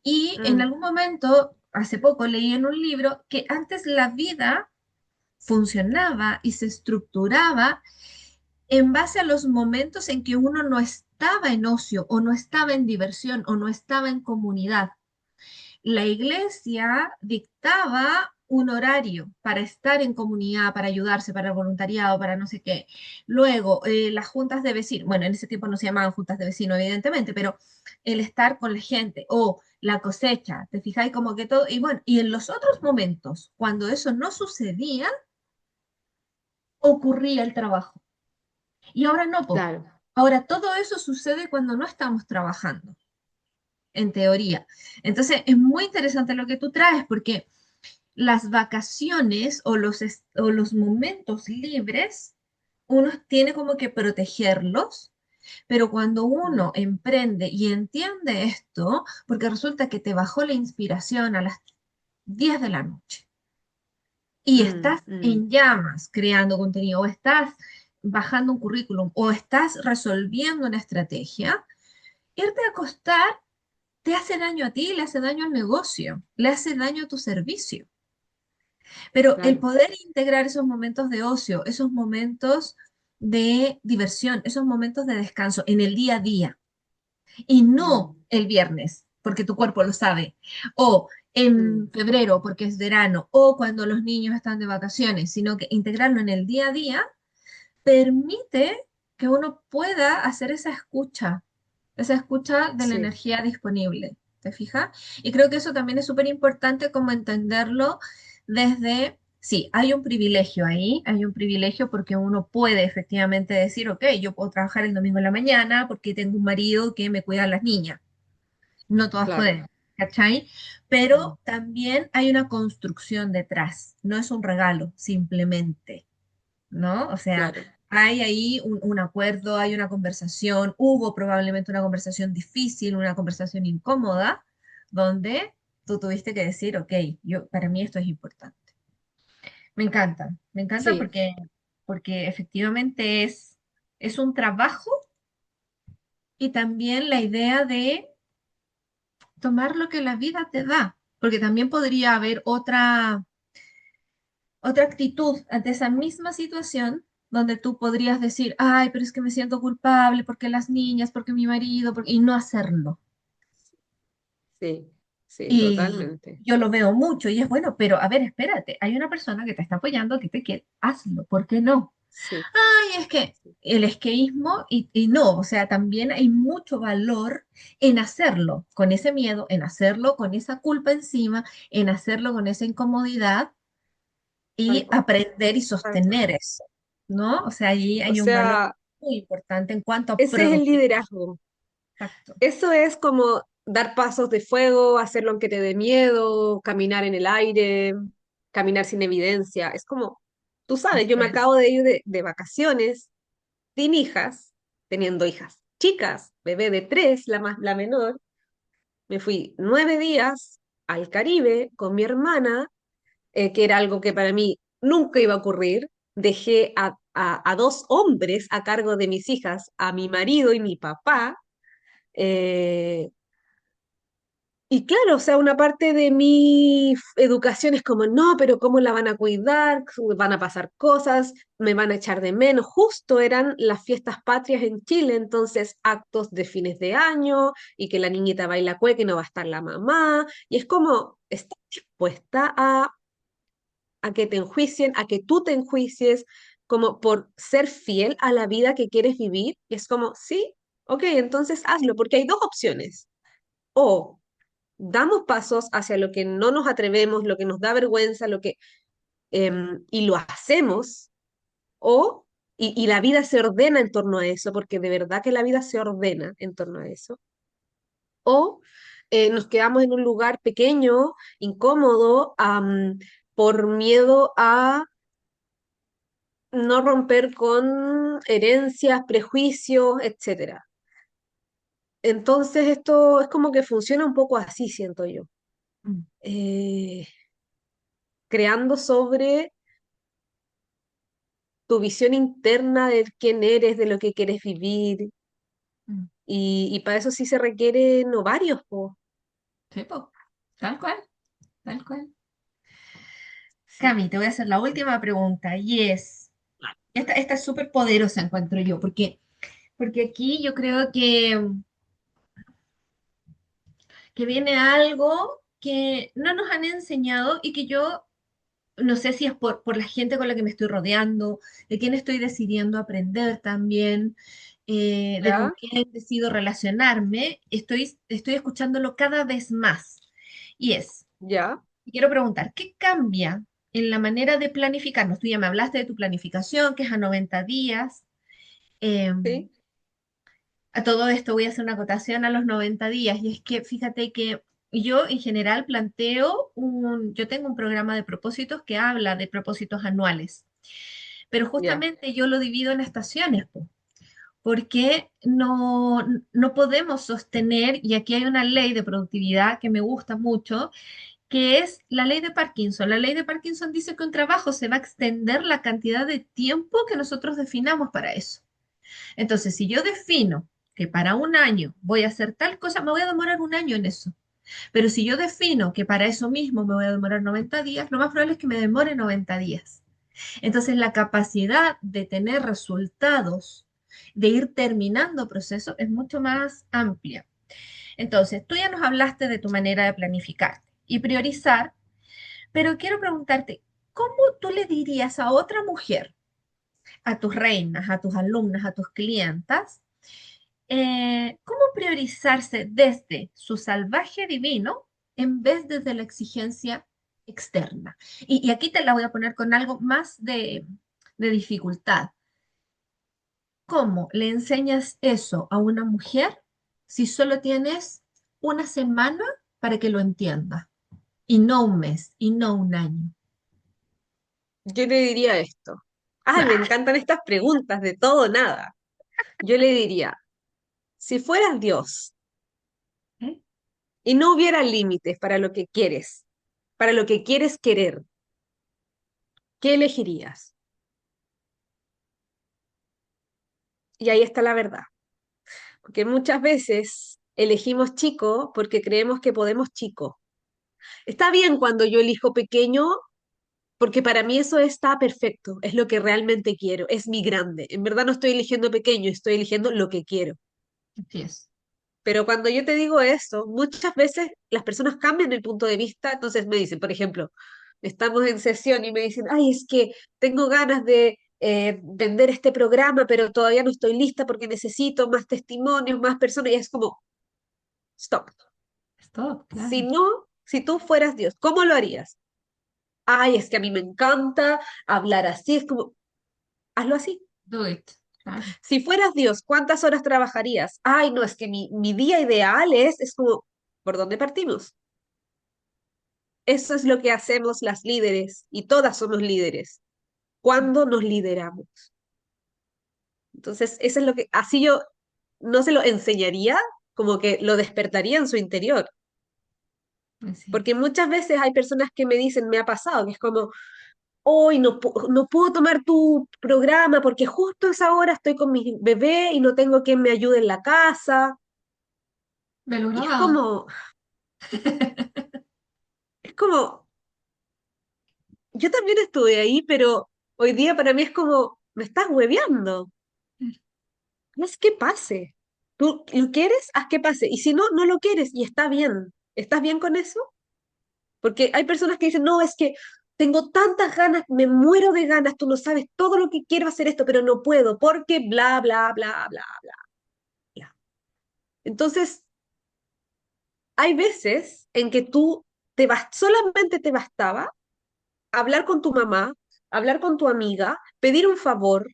Y en Mm, algún momento, hace poco leí en un libro que antes la vida funcionaba y se estructuraba en base a los momentos en que uno no estaba en ocio o no estaba en diversión o no estaba en comunidad. La iglesia dictaba un horario para estar en comunidad, para ayudarse, para el voluntariado, para no sé qué. Luego, las juntas de vecinos, bueno, en ese tiempo no se llamaban juntas de vecinos, evidentemente, pero el estar con la gente o la cosecha, te fijáis como que todo, y bueno, y en los otros momentos, cuando eso no sucedía, ocurría el trabajo. Y ahora no, po. claro. Ahora todo eso sucede cuando no estamos trabajando, en teoría. Entonces, es muy interesante lo que tú traes, porque las vacaciones o o los momentos libres, uno tiene como que protegerlos, pero cuando Mm, uno emprende y entiende esto, porque resulta que te bajó la inspiración a las 10 de la noche y mm, estás mm, en llamas creando contenido o estás bajando un currículum o estás resolviendo una estrategia, irte a acostar te hace daño a ti, le hace daño al negocio, le hace daño a tu servicio. Pero el claro. poder integrar esos momentos de ocio, esos momentos de diversión, esos momentos de descanso en el día a día y no Mm, el viernes, porque tu cuerpo lo sabe, o mm, en febrero, porque es verano, o cuando los niños están de vacaciones, sino que integrarlo en el día a día permite que uno pueda hacer esa escucha de la sí, energía disponible. ¿Te fijas? Y creo que eso también es súper importante como entenderlo desde, sí, hay un privilegio ahí, hay un privilegio porque uno puede efectivamente decir, ok, yo puedo trabajar el domingo en la mañana porque tengo un marido que me cuida a las niñas. No todas claro. pueden, ¿cachai? Mm, Pero también hay una construcción detrás, no es un regalo, simplemente. ¿no? O sea, claro. hay ahí un acuerdo, hay una conversación, hubo probablemente una conversación difícil, una conversación incómoda, donde tú tuviste que decir, ok, para mí esto es importante. Me encanta Sí, porque efectivamente es un trabajo y también la idea de tomar lo que la vida te da, porque también podría haber otra actitud ante esa misma situación donde tú podrías decir, ay, pero es que me siento culpable porque las niñas, porque mi marido, y no hacerlo. sí, sí, Y totalmente. yo lo veo mucho y es bueno, pero a ver, espérate, hay una persona que te está apoyando, que te quiere, hazlo, ¿por qué no? Sí, Ay, es que sí, el esqueísmo y no, o sea, también hay mucho valor en hacerlo, con ese miedo, en hacerlo con esa culpa encima, en hacerlo con esa incomodidad tal y cual, aprender y tal cual. sostener eso, ¿no? O sea, allí O hay un valor sea, muy importante en cuanto a ese es el productividad. liderazgo. Exacto. Eso es como dar pasos de fuego, hacerlo aunque te dé miedo, caminar en el aire, caminar sin evidencia. Es como, tú sabes, yo Eso me es. acabo de ir de vacaciones sin hijas, teniendo hijas chicas, bebé de 3, la menor. Me fui 9 días al Caribe con mi hermana, que era algo que para mí nunca iba a ocurrir. Dejé a 2 hombres a cargo de mis hijas, a mi marido y mi papá. eh, y claro, o sea, una parte de mi educación es como, no, pero ¿cómo la van a cuidar? Van a pasar cosas, me van a echar de menos. Justo eran las fiestas patrias en Chile, entonces actos de fines de año y que la niñita baila cueca y no va a estar la mamá. Y es como, ¿estás dispuesta a que te enjuicien, a que tú te enjuicies, como por ser fiel a la vida que quieres vivir? Y es como, sí, ok, entonces hazlo, porque hay dos opciones. O damos pasos hacia lo que no nos atrevemos, lo que nos da vergüenza, y lo hacemos, o, y la vida se ordena en torno a eso, porque de verdad que la vida se ordena en torno a eso, o nos quedamos en un lugar pequeño, incómodo, por miedo a no romper con herencias, prejuicios, etcétera. Entonces esto es como que funciona un poco así, siento yo. Mm, Eh, Creando sobre tu visión interna de quién eres, de lo que quieres vivir, mm. y para eso sí se requieren ovarios, po. Sí, po. Tal cual, tal cual. Sí. Cami, te voy a hacer la última pregunta y esta es súper poderosa, encuentro yo, porque aquí yo creo que viene algo que no nos han enseñado y que yo no sé si es por la gente con la que me estoy rodeando, de quién estoy decidiendo aprender también, de con ¿Ya? quién decido relacionarme, estoy escuchándolo cada vez más. Y ¿Ya? quiero preguntar, ¿qué cambia en la manera de planificarnos? Tú ya me hablaste de tu planificación, que es a 90 días. eh, Sí, a todo esto voy a hacer una acotación a los 90 días, y es que fíjate que yo en general yo tengo un programa de propósitos que habla de propósitos anuales, pero ya, justamente yo lo divido en estaciones, po, porque no podemos sostener, y aquí hay una ley de productividad que me gusta mucho, que es la ley de Parkinson. La ley de Parkinson dice que un trabajo se va a extender la cantidad de tiempo que nosotros definamos para eso. Entonces, si yo defino que para un año voy a hacer tal cosa, me voy a demorar un año en eso. Pero si yo defino que para eso mismo me voy a demorar 90 días, lo más probable es que me demore 90 días. Entonces, la capacidad de tener resultados, de ir terminando procesos, es mucho más amplia. Entonces, tú ya nos hablaste de tu manera de planificar y priorizar, pero quiero preguntarte, ¿cómo tú le dirías a otra mujer, a tus reinas, a tus alumnas, a tus clientas, cómo priorizarse desde su salvaje divino en vez desde la exigencia externa? Y aquí te la voy a poner con algo más de dificultad. ¿Cómo le enseñas eso a una mujer si solo tienes una semana para que lo entienda? Y no un mes, y no un año. yo le diría esto. Ay, me encantan estas preguntas de todo o nada. Yo le diría, si fueras Dios ¿Eh? y no hubiera límites para lo que quieres querer, ¿qué elegirías? Y ahí está la verdad. Porque muchas veces elegimos chico porque creemos que podemos chico. Está bien cuando yo elijo pequeño porque para mí eso está perfecto, es lo que realmente quiero, es mi grande. En verdad no estoy eligiendo pequeño, estoy eligiendo lo que quiero. Así es. Pero cuando yo te digo eso, muchas veces las personas cambian el punto de vista, entonces me dicen, por ejemplo, estamos en sesión y me dicen, ay, es que tengo ganas de vender este programa, pero todavía no estoy lista porque necesito más testimonios, más personas, y es como, stop. Es todo, Si claro. no, si tú fueras Dios, ¿cómo lo harías? Ay, es que a mí me encanta hablar así, es como, hazlo así. Do it. Claro. Si fueras Dios, ¿cuántas horas trabajarías? Ay, no, es que mi día ideal es como, ¿por dónde partimos? Eso es lo que hacemos las líderes y todas somos líderes. Cuando nos lideramos. Entonces, eso es lo que, así yo no se lo enseñaría, como que lo despertaría en su interior. Así Porque es. muchas veces hay personas que me dicen, me ha pasado, que es como, hoy no, no puedo tomar tu programa porque justo a esa hora estoy con mi bebé y no tengo quien me ayude en la casa. Velo Y grabado. es como, yo también estuve ahí, pero hoy día para mí es como, me estás hueveando. Haz que pase. Tú lo quieres, haz que pase. Y si no, no lo quieres y está bien. ¿Estás bien con eso? Porque hay personas que dicen, no, es que tengo tantas ganas, me muero de ganas, tú no sabes todo lo que quiero hacer esto, pero no puedo porque bla, bla, bla, bla, bla, bla. Entonces, hay veces en que solamente te bastaba hablar con tu mamá, hablar con tu amiga, pedir un favor,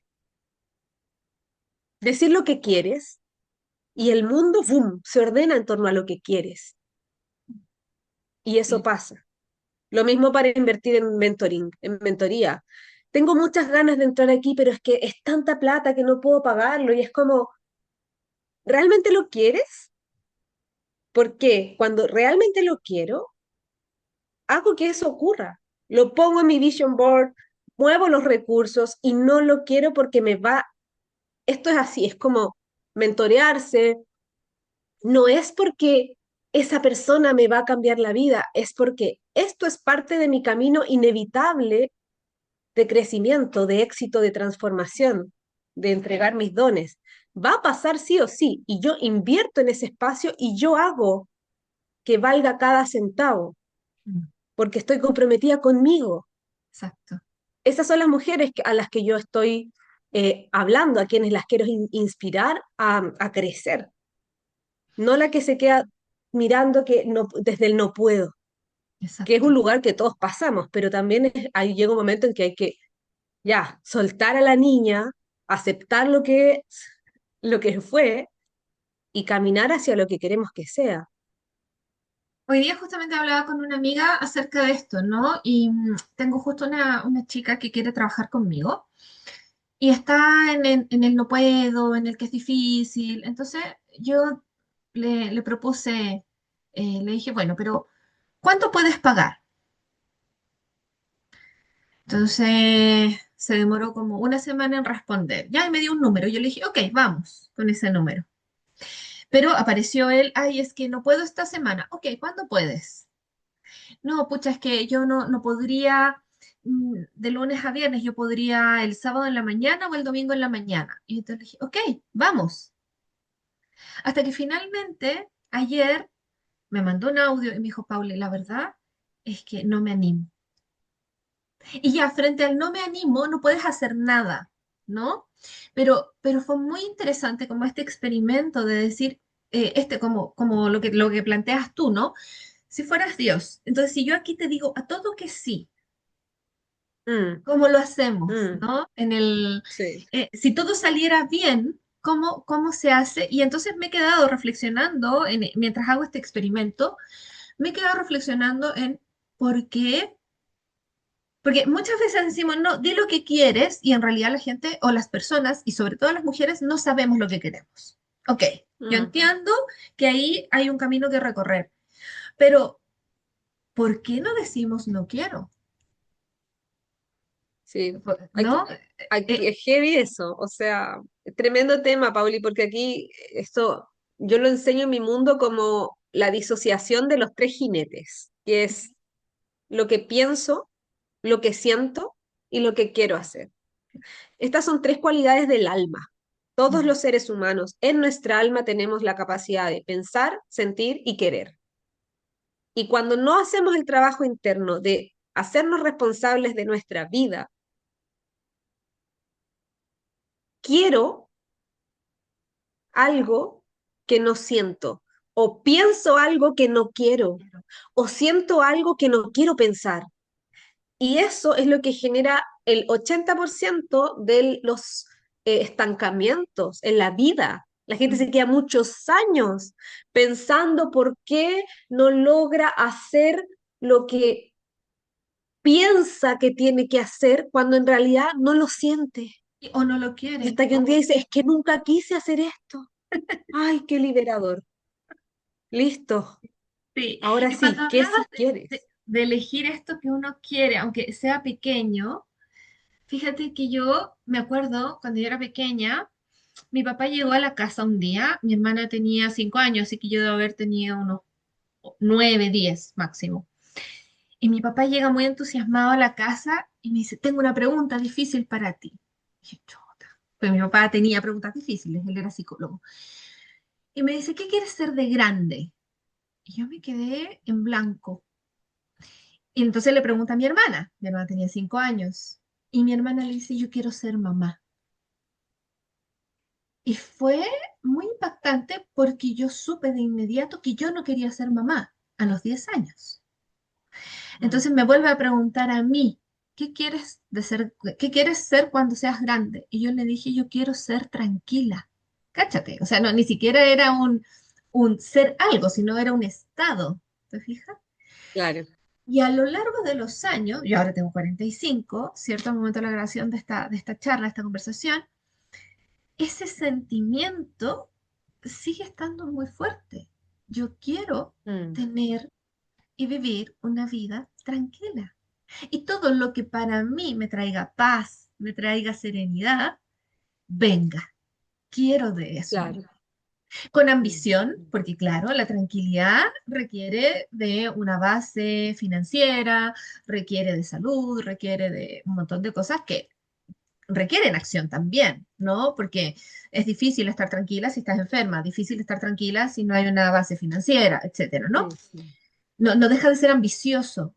decir lo que quieres y el mundo, ¡boom!, se ordena en torno a lo que quieres. Y eso Sí. pasa. Lo mismo para invertir en mentoring, en mentoría. Tengo muchas ganas de entrar aquí, pero es que es tanta plata que no puedo pagarlo y es como, ¿realmente lo quieres? Porque cuando realmente lo quiero, hago que eso ocurra. Lo pongo en mi vision board, muevo los recursos y no lo quiero porque me va, esto es así, es como mentorearse, no es porque esa persona me va a cambiar la vida, es porque esto es parte de mi camino inevitable de crecimiento, de éxito, de transformación, de entregar mis dones. Va a pasar sí o sí, y yo invierto en ese espacio y yo hago que valga cada centavo, Mm, porque estoy comprometida conmigo. exacto. Esas son las mujeres a las que yo estoy hablando, a quienes las quiero inspirar a crecer, no la que se queda mirando que no, desde el no puedo, que es un Exacto. lugar que todos pasamos, pero también ahí llega un momento en que hay que ya soltar a la niña, aceptar lo que fue y caminar hacia lo que queremos que sea. Hoy día justamente hablaba con una amiga acerca de esto, ¿no? Y tengo justo una chica que quiere trabajar conmigo y está en el no puedo, en el que es difícil. Entonces yo le propuse, le dije, bueno, pero ¿cuánto puedes pagar? Entonces se demoró como una semana en responder. Ya y me dio un número. Yo le dije, ok, vamos con ese número. Pero apareció él, ay, es que no puedo esta semana. Ok, ¿cuándo puedes? No, pucha, es que yo no podría de lunes a viernes, yo podría el sábado en la mañana o el domingo en la mañana. Y entonces le dije, ok, vamos. Hasta que finalmente ayer me mandó un audio y me dijo, Paule, la verdad es que no me animo. Y ya frente al no me animo, no puedes hacer nada, ¿no? Pero fue muy interesante como este experimento de decir, como lo que planteas tú, ¿no? Si fueras Dios, entonces si yo aquí te digo a todo que sí, Mm, ¿cómo lo hacemos, mm, ¿no? sí. Si todo saliera bien, ¿cómo se hace? Y entonces me he quedado reflexionando, mientras hago este experimento, me he quedado reflexionando en por qué. Porque muchas veces decimos, no, di lo que quieres y en realidad la gente o las personas y sobre todo las mujeres no sabemos lo que queremos. Ok, yo Mm, entiendo que ahí hay un camino que recorrer, pero ¿por qué no decimos no quiero? sí, aquí, ¿No? aquí Eh, es heavy eso, o sea, tremendo tema, Pauli, porque aquí esto yo lo enseño en mi mundo como la disociación de los tres jinetes, que es lo que pienso, lo que siento y lo que quiero hacer. Estas son tres cualidades del alma. Todos los seres humanos en nuestra alma tenemos la capacidad de pensar, sentir y querer. Y cuando no hacemos el trabajo interno de hacernos responsables de nuestra vida, quiero algo que no siento, o pienso algo que no quiero, o siento algo que no quiero pensar. Y eso es lo que genera el 80% de los estancamientos en la vida. La gente se queda muchos años pensando por qué no logra hacer lo que piensa que tiene que hacer cuando en realidad no lo siente. o no lo Y quiere. hasta que un día dice, es que nunca quise hacer esto. Ay, qué liberador. Listo. Sí, Ahora y cuando sí, ¿qué sí hablabas quieres? de elegir esto que uno quiere, aunque sea pequeño, fíjate que yo me acuerdo cuando yo era pequeña, mi papá llegó a la casa un día, mi hermana tenía 5 años, así que yo debo haber tenido unos 9, 10 máximo. Y mi papá llega muy entusiasmado a la casa y me dice, tengo una pregunta difícil para ti. Y yo, chuta. Pues mi papá tenía preguntas difíciles, él era psicólogo. Y me dice, ¿qué quieres ser de grande? Y yo me quedé en blanco. Y entonces le pregunta a mi hermana tenía 5 años, y mi hermana le dice, yo quiero ser mamá. Y fue muy impactante porque yo supe de inmediato que yo no quería ser mamá a los 10 años. Mm, Entonces me vuelve a preguntar a mí, qué quieres ser cuando seas grande? Y yo le dije, yo quiero ser tranquila. Cáchate, o sea, no, ni siquiera era un ser algo, sino era un estado. ¿Te fijas? claro. Y a lo largo de los años, yo ahora tengo 45, cierto al momento de la grabación de esta charla, de esta conversación, ese sentimiento sigue estando muy fuerte. Yo quiero Mm, tener y vivir una vida tranquila. Y todo lo que para mí me traiga paz, me traiga serenidad, venga, quiero de eso. claro. Con Mm, ambición, porque claro, la tranquilidad requiere de una base financiera, requiere de salud, requiere de un montón de cosas que requieren acción también, ¿no? Porque es difícil estar tranquila si estás enferma, difícil estar tranquila si no hay una base financiera, etcétera, ¿no? sí, sí. No, no deja de ser ambicioso,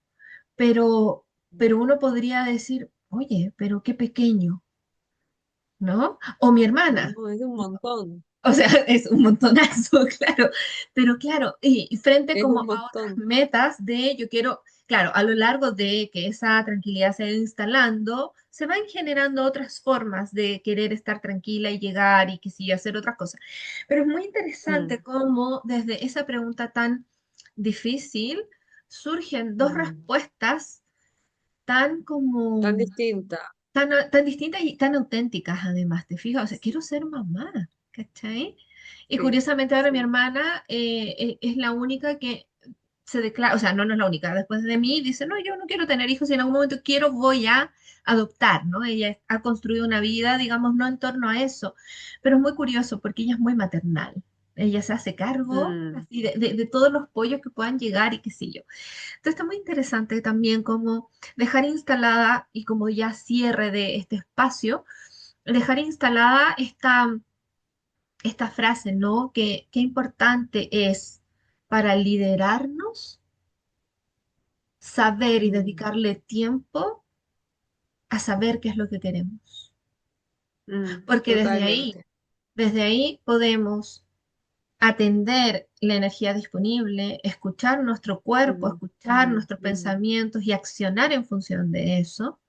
pero uno podría decir, oye, pero qué pequeño, ¿no? O mi hermana. No, es un montón. O sea, es un montonazo, claro. Pero claro, y frente Es un como a otras montón. metas de yo quiero, claro, a lo largo de que esa tranquilidad se va instalando, se van generando otras formas de querer estar tranquila y llegar y que sí, hacer otras cosas. Pero es muy interesante Mm, cómo desde esa pregunta tan difícil surgen dos mm. respuestas tan Tan como distinta. tan distintas y tan auténticas además, ¿te fijas? O sea, quiero ser mamá, ¿cachai? Y Sí, curiosamente ahora mi sí. hermana es la única que se declara, o sea, no, no es la única, después de mí dice, no, yo no quiero tener hijos y en algún momento quiero, voy a adoptar, ¿no? Ella ha construido una vida, digamos, no en torno a eso, pero es muy curioso porque ella es muy maternal. Ella se hace cargo Mm, así de todos los pollos que puedan llegar y qué sé yo. Entonces está muy interesante también como dejar instalada y como ya cierre de este espacio, dejar instalada esta frase, ¿no? Que qué importante es para liderarnos saber y mm, dedicarle tiempo a saber qué es lo que queremos. Porque totalmente. desde ahí podemos atender la energía disponible, escuchar nuestro cuerpo, Mm, escuchar nuestros pensamientos y accionar en función de eso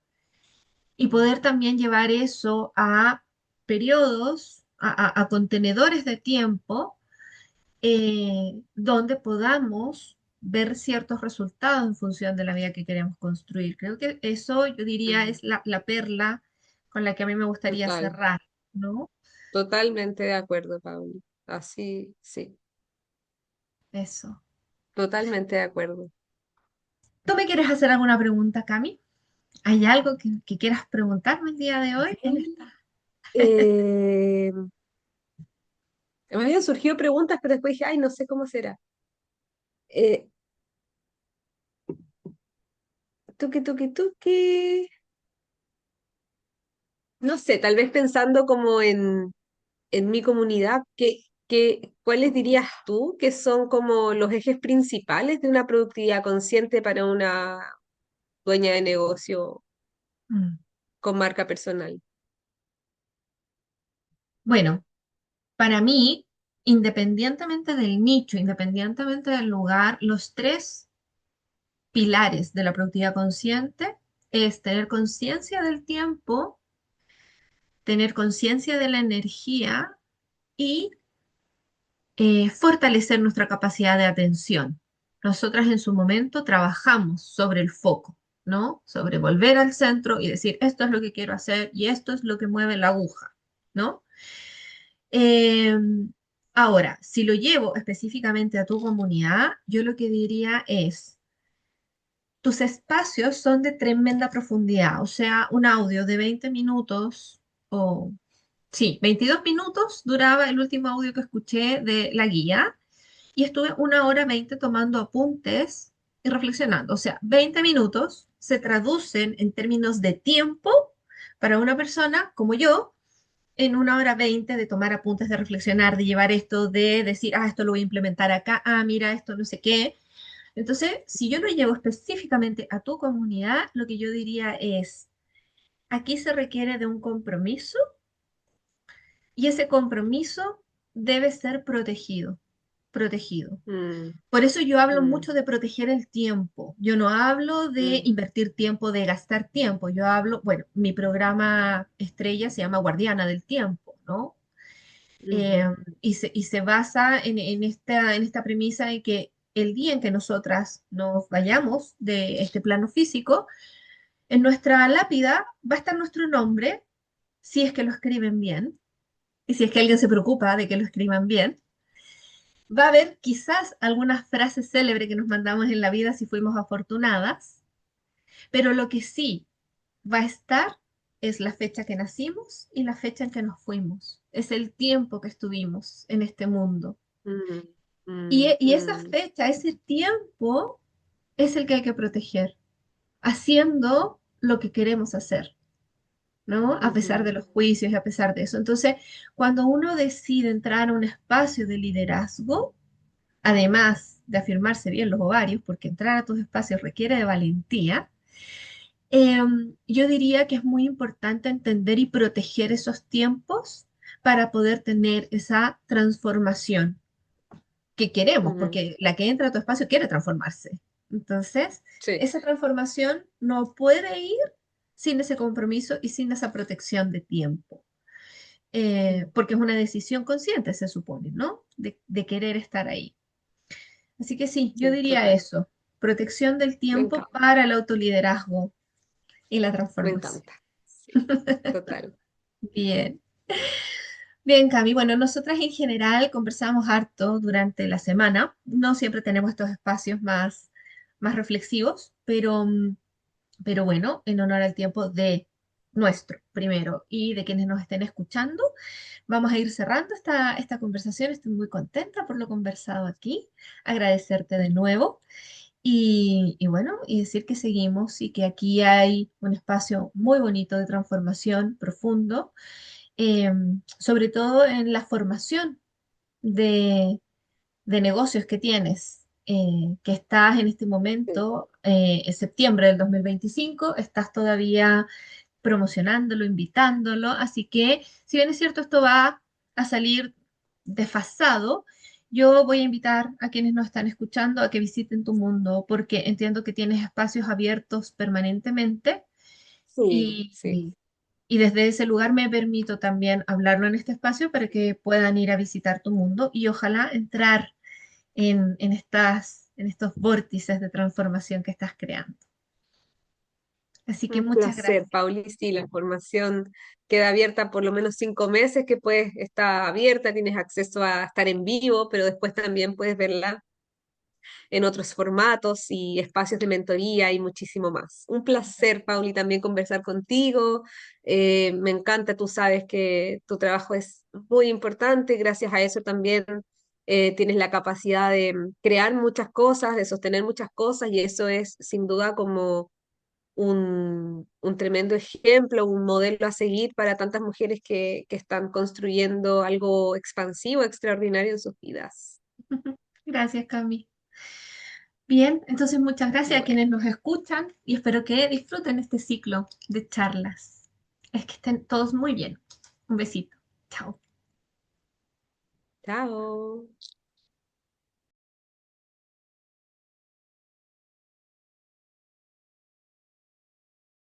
y poder también llevar eso a periodos, a contenedores de tiempo donde podamos ver ciertos resultados en función de la vida que queremos construir. Creo que eso, yo diría, Ujú. es la perla con la que a mí me gustaría Total, cerrar, ¿no? totalmente de acuerdo, Pauli. Así, sí, Eso. totalmente de acuerdo. ¿Tú me quieres hacer alguna pregunta, Cami? ¿Hay algo que quieras preguntarme el día de hoy en esta? Eh, Me habían surgido preguntas, pero después dije, ay, no sé cómo será. Eh, tuque. No sé, tal vez pensando como en mi comunidad, ¿cuáles dirías tú que son como los ejes principales de una productividad consciente para una dueña de negocio Mm. con marca personal? Bueno, para mí, independientemente del nicho, independientemente del lugar, los tres pilares de la productividad consciente es tener conciencia del tiempo, tener conciencia de la energía y fortalecer nuestra capacidad de atención. Nosotras en su momento trabajamos sobre el foco, ¿no? Sobre volver al centro y decir, esto es lo que quiero hacer y esto es lo que mueve la aguja, ¿no? Eh, Ahora, si lo llevo específicamente a tu comunidad, yo lo que diría es, tus espacios son de tremenda profundidad, o sea, un audio de 20 minutos o, sí, 22 minutos duraba el último audio que escuché de la guía y estuve 1 hora 20 tomando apuntes y reflexionando. O sea, 20 minutos se traducen en términos de tiempo para una persona como yo en 1 hora 20 de tomar apuntes, de reflexionar, de llevar esto, de decir, ah, esto lo voy a implementar acá, ah, mira, esto no sé qué. Entonces, si yo lo llevo específicamente a tu comunidad, lo que yo diría es, aquí se requiere de un compromiso y ese compromiso debe ser protegido, protegido. Mm, Por eso yo hablo mm, mucho de proteger el tiempo. Yo no hablo de mm, invertir tiempo, de gastar tiempo. Yo hablo, bueno, mi programa estrella se llama Guardiana del Tiempo, ¿no? Eh, ujú, y se basa en esta premisa de que el día en que nosotras nos vayamos de este plano físico, en nuestra lápida va a estar nuestro nombre, si es que lo escriben bien, y si es que alguien se preocupa de que lo escriban bien. Va a haber quizás algunas frases célebres que nos mandamos en la vida si fuimos afortunadas, pero lo que sí va a estar es la fecha que nacimos y la fecha en que nos fuimos. Es el tiempo que estuvimos en este mundo. mm, Y, mm, y esa mm, fecha, ese tiempo, es el que hay que proteger, haciendo lo que queremos hacer, ¿no? A pesar de ujú, los juicios y a pesar de eso. Entonces, cuando uno decide entrar a un espacio de liderazgo, además de afirmarse bien los ovarios, porque entrar a tus espacios requiere de valentía, yo diría que es muy importante entender y proteger esos tiempos para poder tener esa transformación que queremos, ujú. porque la que entra a tu espacio quiere transformarse. Entonces, Sí. esa transformación no puede ir sin ese compromiso y sin esa protección de tiempo, porque es una decisión consciente, se supone, ¿no? De querer estar ahí. Así que sí, yo Sí, diría total. eso, protección del Me tiempo encanta, para el autoliderazgo y la me transformación. encanta. Sí, total. Bien, bien, Cami. Bueno, nosotras en general conversamos harto durante la semana. No siempre tenemos estos espacios más reflexivos, pero bueno, en honor al tiempo de nuestro primero y de quienes nos estén escuchando, vamos a ir cerrando esta conversación. Estoy muy contenta por lo conversado aquí. Agradecerte de nuevo. Y bueno, y decir que seguimos y que aquí hay un espacio muy bonito de transformación profundo, eh, sobre todo en la formación de, de negocios que tienes, que estás en este Sí, momento, en septiembre del 2025 estás todavía promocionándolo, invitándolo. Así que, si bien es cierto, esto va a salir desfasado, yo voy a invitar a quienes nos están escuchando a que visiten tu mundo, porque entiendo que tienes espacios abiertos permanentemente sí, y, sí. y desde ese lugar me permito también hablarlo en este espacio para que puedan ir a visitar tu mundo y ojalá entrar en estas en estos vórtices de transformación que estás creando. Así que Un muchas placer, gracias. Pauli. Sí, la formación queda abierta por lo menos 5 meses, que puedes, está abierta, tienes acceso a estar en vivo, pero después también puedes verla en otros formatos y espacios de mentoría y muchísimo más. Un placer, Pauli, también conversar contigo. Me encanta, tú sabes que tu trabajo es muy importante, gracias a eso también tienes la capacidad de crear muchas cosas, de sostener muchas cosas y eso es sin duda como un tremendo ejemplo, un modelo a seguir para tantas mujeres que están construyendo algo expansivo, extraordinario en sus vidas. Gracias, Cami. Bien, entonces muchas gracias a Bueno, quienes nos escuchan y espero que disfruten este ciclo de charlas. Es que estén todos muy bien. Un besito. Chao. chao.